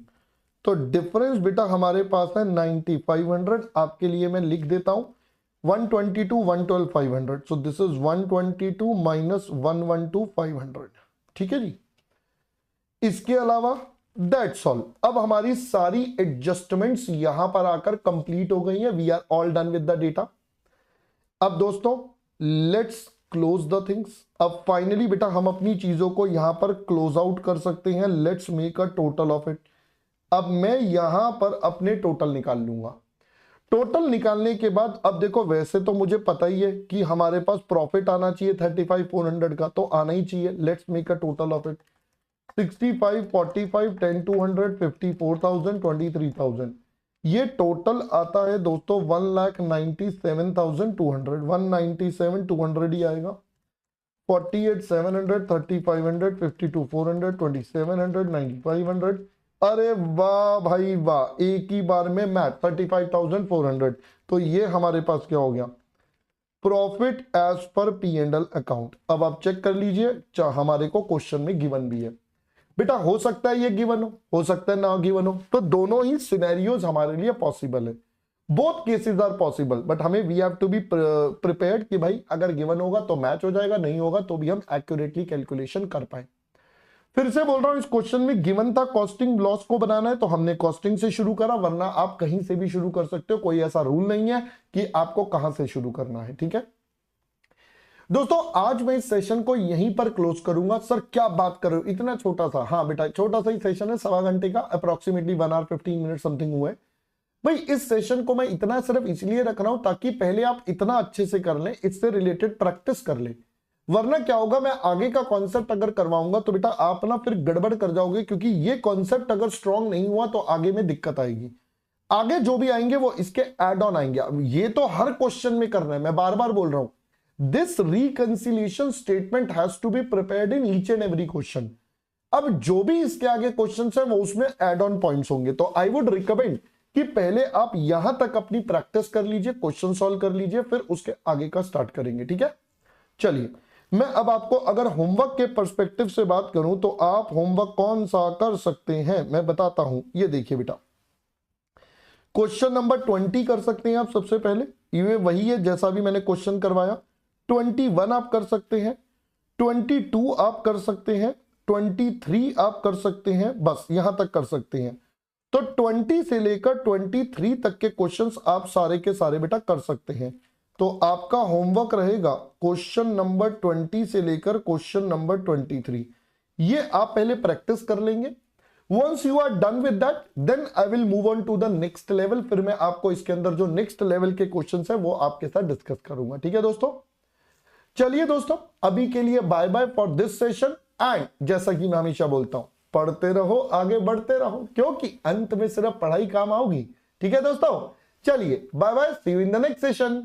तो डिफरेंस बेटा हमारे पास है 9,500। आपके लिए मैं लिख देता हूं 122, 112,500। So this is 122 minus 112,500। ठीक है जी। इसके अलावा दैट्स ऑल। अब हमारी सारी एडजस्टमेंट्स यहां पर आकर कंप्लीट हो गई है। We are all done with the data. अब दोस्तों लेट्स क्लोज द थिंग्स। अब फाइनली बेटा हम अपनी चीजों को यहां पर क्लोज आउट कर सकते हैं। Let's make a total of it. अब मैं यहां पर अपने टोटल निकाल लूंगा। टोटल निकालने के बाद अब देखो, वैसे तो मुझे पता ही है कि हमारे पास प्रॉफिट आना चाहिए 35,400 का, तो आना ही चाहिए। Let's make a total of it. 65, 45, 10, 200, 54,000, 23,000। ये टोटल आता है दोस्तों 1,97,200, 197,200 ही आएगा। 48,700, 3,500, 52,400, 2,700, 9,500, अरे वाह भाई वाह, एक ही बार में मैथ 35,400। तो ये हमारे पास क्या हो गया, profit as per P and L account. अब आप चेक कर लीजिए, हमारे को क्वेश्चन में गिवन भी है बेटा, हो सकता है ये गिवन हो सकता है ना गिवन हो, तो दोनों ही सिनेरियोज हमारे लिए पॉसिबल है, both cases are possible, but हमें we have to be prepared कि भाई अगर गिवन होगा तो मैच हो जाएगा, नहीं होगा तो भी हम एक्यूरेटली कैलकुलेशन कर पाए। फिर से बोल रहा हूं, इस क्वेश्चन में गिवन था कॉस्टिंग लॉस को बनाना है, तो हमने कॉस्टिंग से शुरू करा, वरना आप कहीं से भी शुरू कर सकते हो, कोई ऐसा रूल नहीं है कि आपको कहां से शुरू करना है। ठीक है दोस्तों, आज मैं इस सेशन को यहीं पर क्लोज करूंगा। सर क्या बात कर रहे हो, इतना छोटा सा? हाँ बेटा, छोटा सा ही सेशन है, 1.25 घंटे का, अप्रोक्सीमेटली 1 आवर 15 मिनट समथिंग हुए। भाई इस सेशन को मैं इतना सिर्फ इसलिए रख रहा हूं ताकि पहले आप इतना अच्छे से कर लें, इससे रिलेटेड प्रैक्टिस कर लें, वरना क्या होगा, मैं आगे का कॉन्सेप्ट अगर करवाऊंगा तो बेटा आप ना फिर गड़बड़ कर जाओगे, क्योंकि ये कॉन्सेप्ट अगर स्ट्रांग नहीं हुआ तो आगे में दिक्कत आएगी। आगे जो भी आएंगे वो इसके एड ऑन आएंगे। अब ये तो हर क्वेश्चन में करना है, मैं बार बार बोल रहा हूं, this reconciliation statement has to be prepared in each and every question. अब जो भी इसके आगे क्वेश्चन है वो उसमें एड ऑन पॉइंट्स होंगे, तो आई वुड रिकमेंड कि पहले आप यहां तक अपनी प्रैक्टिस कर लीजिए, क्वेश्चन सॉल्व कर लीजिए, फिर उसके आगे का स्टार्ट करेंगे। ठीक है, चलिए मैं अब आपको अगर होमवर्क के पर्सपेक्टिव से बात करूं तो आप होमवर्क कौन सा कर सकते हैं मैं बताता हूं। ये देखिए बेटा, क्वेश्चन नंबर 20 कर सकते हैं आप सबसे पहले, ये वही है जैसा भी मैंने क्वेश्चन करवाया। 21 आप कर सकते हैं, 22 आप कर सकते हैं, 23 आप कर सकते हैं, बस यहां तक कर सकते हैं। तो 20 से लेकर 23 तक के क्वेश्चंस आप सारे के सारे बेटा कर सकते हैं। तो आपका होमवर्क रहेगा क्वेश्चन नंबर 20 से लेकर क्वेश्चन नंबर 23, ये आप पहले प्रैक्टिस कर लेंगे। Once you are done with that then I will move on to the next level, फिर मैं आपको इसके अंदर जो नेक्स्ट लेवल के क्वेश्चंस है वो आपके साथ डिस्कस करूंगा। ठीक है दोस्तों, चलिए दोस्तों अभी के लिए bye bye for this session, and जैसा कि मैं हमेशा बोलता हूं, पढ़ते रहो आगे बढ़ते रहो, क्योंकि अंत में सिर्फ पढ़ाई काम आओगी। ठीक है दोस्तों, चलिए bye bye, see you in the next session.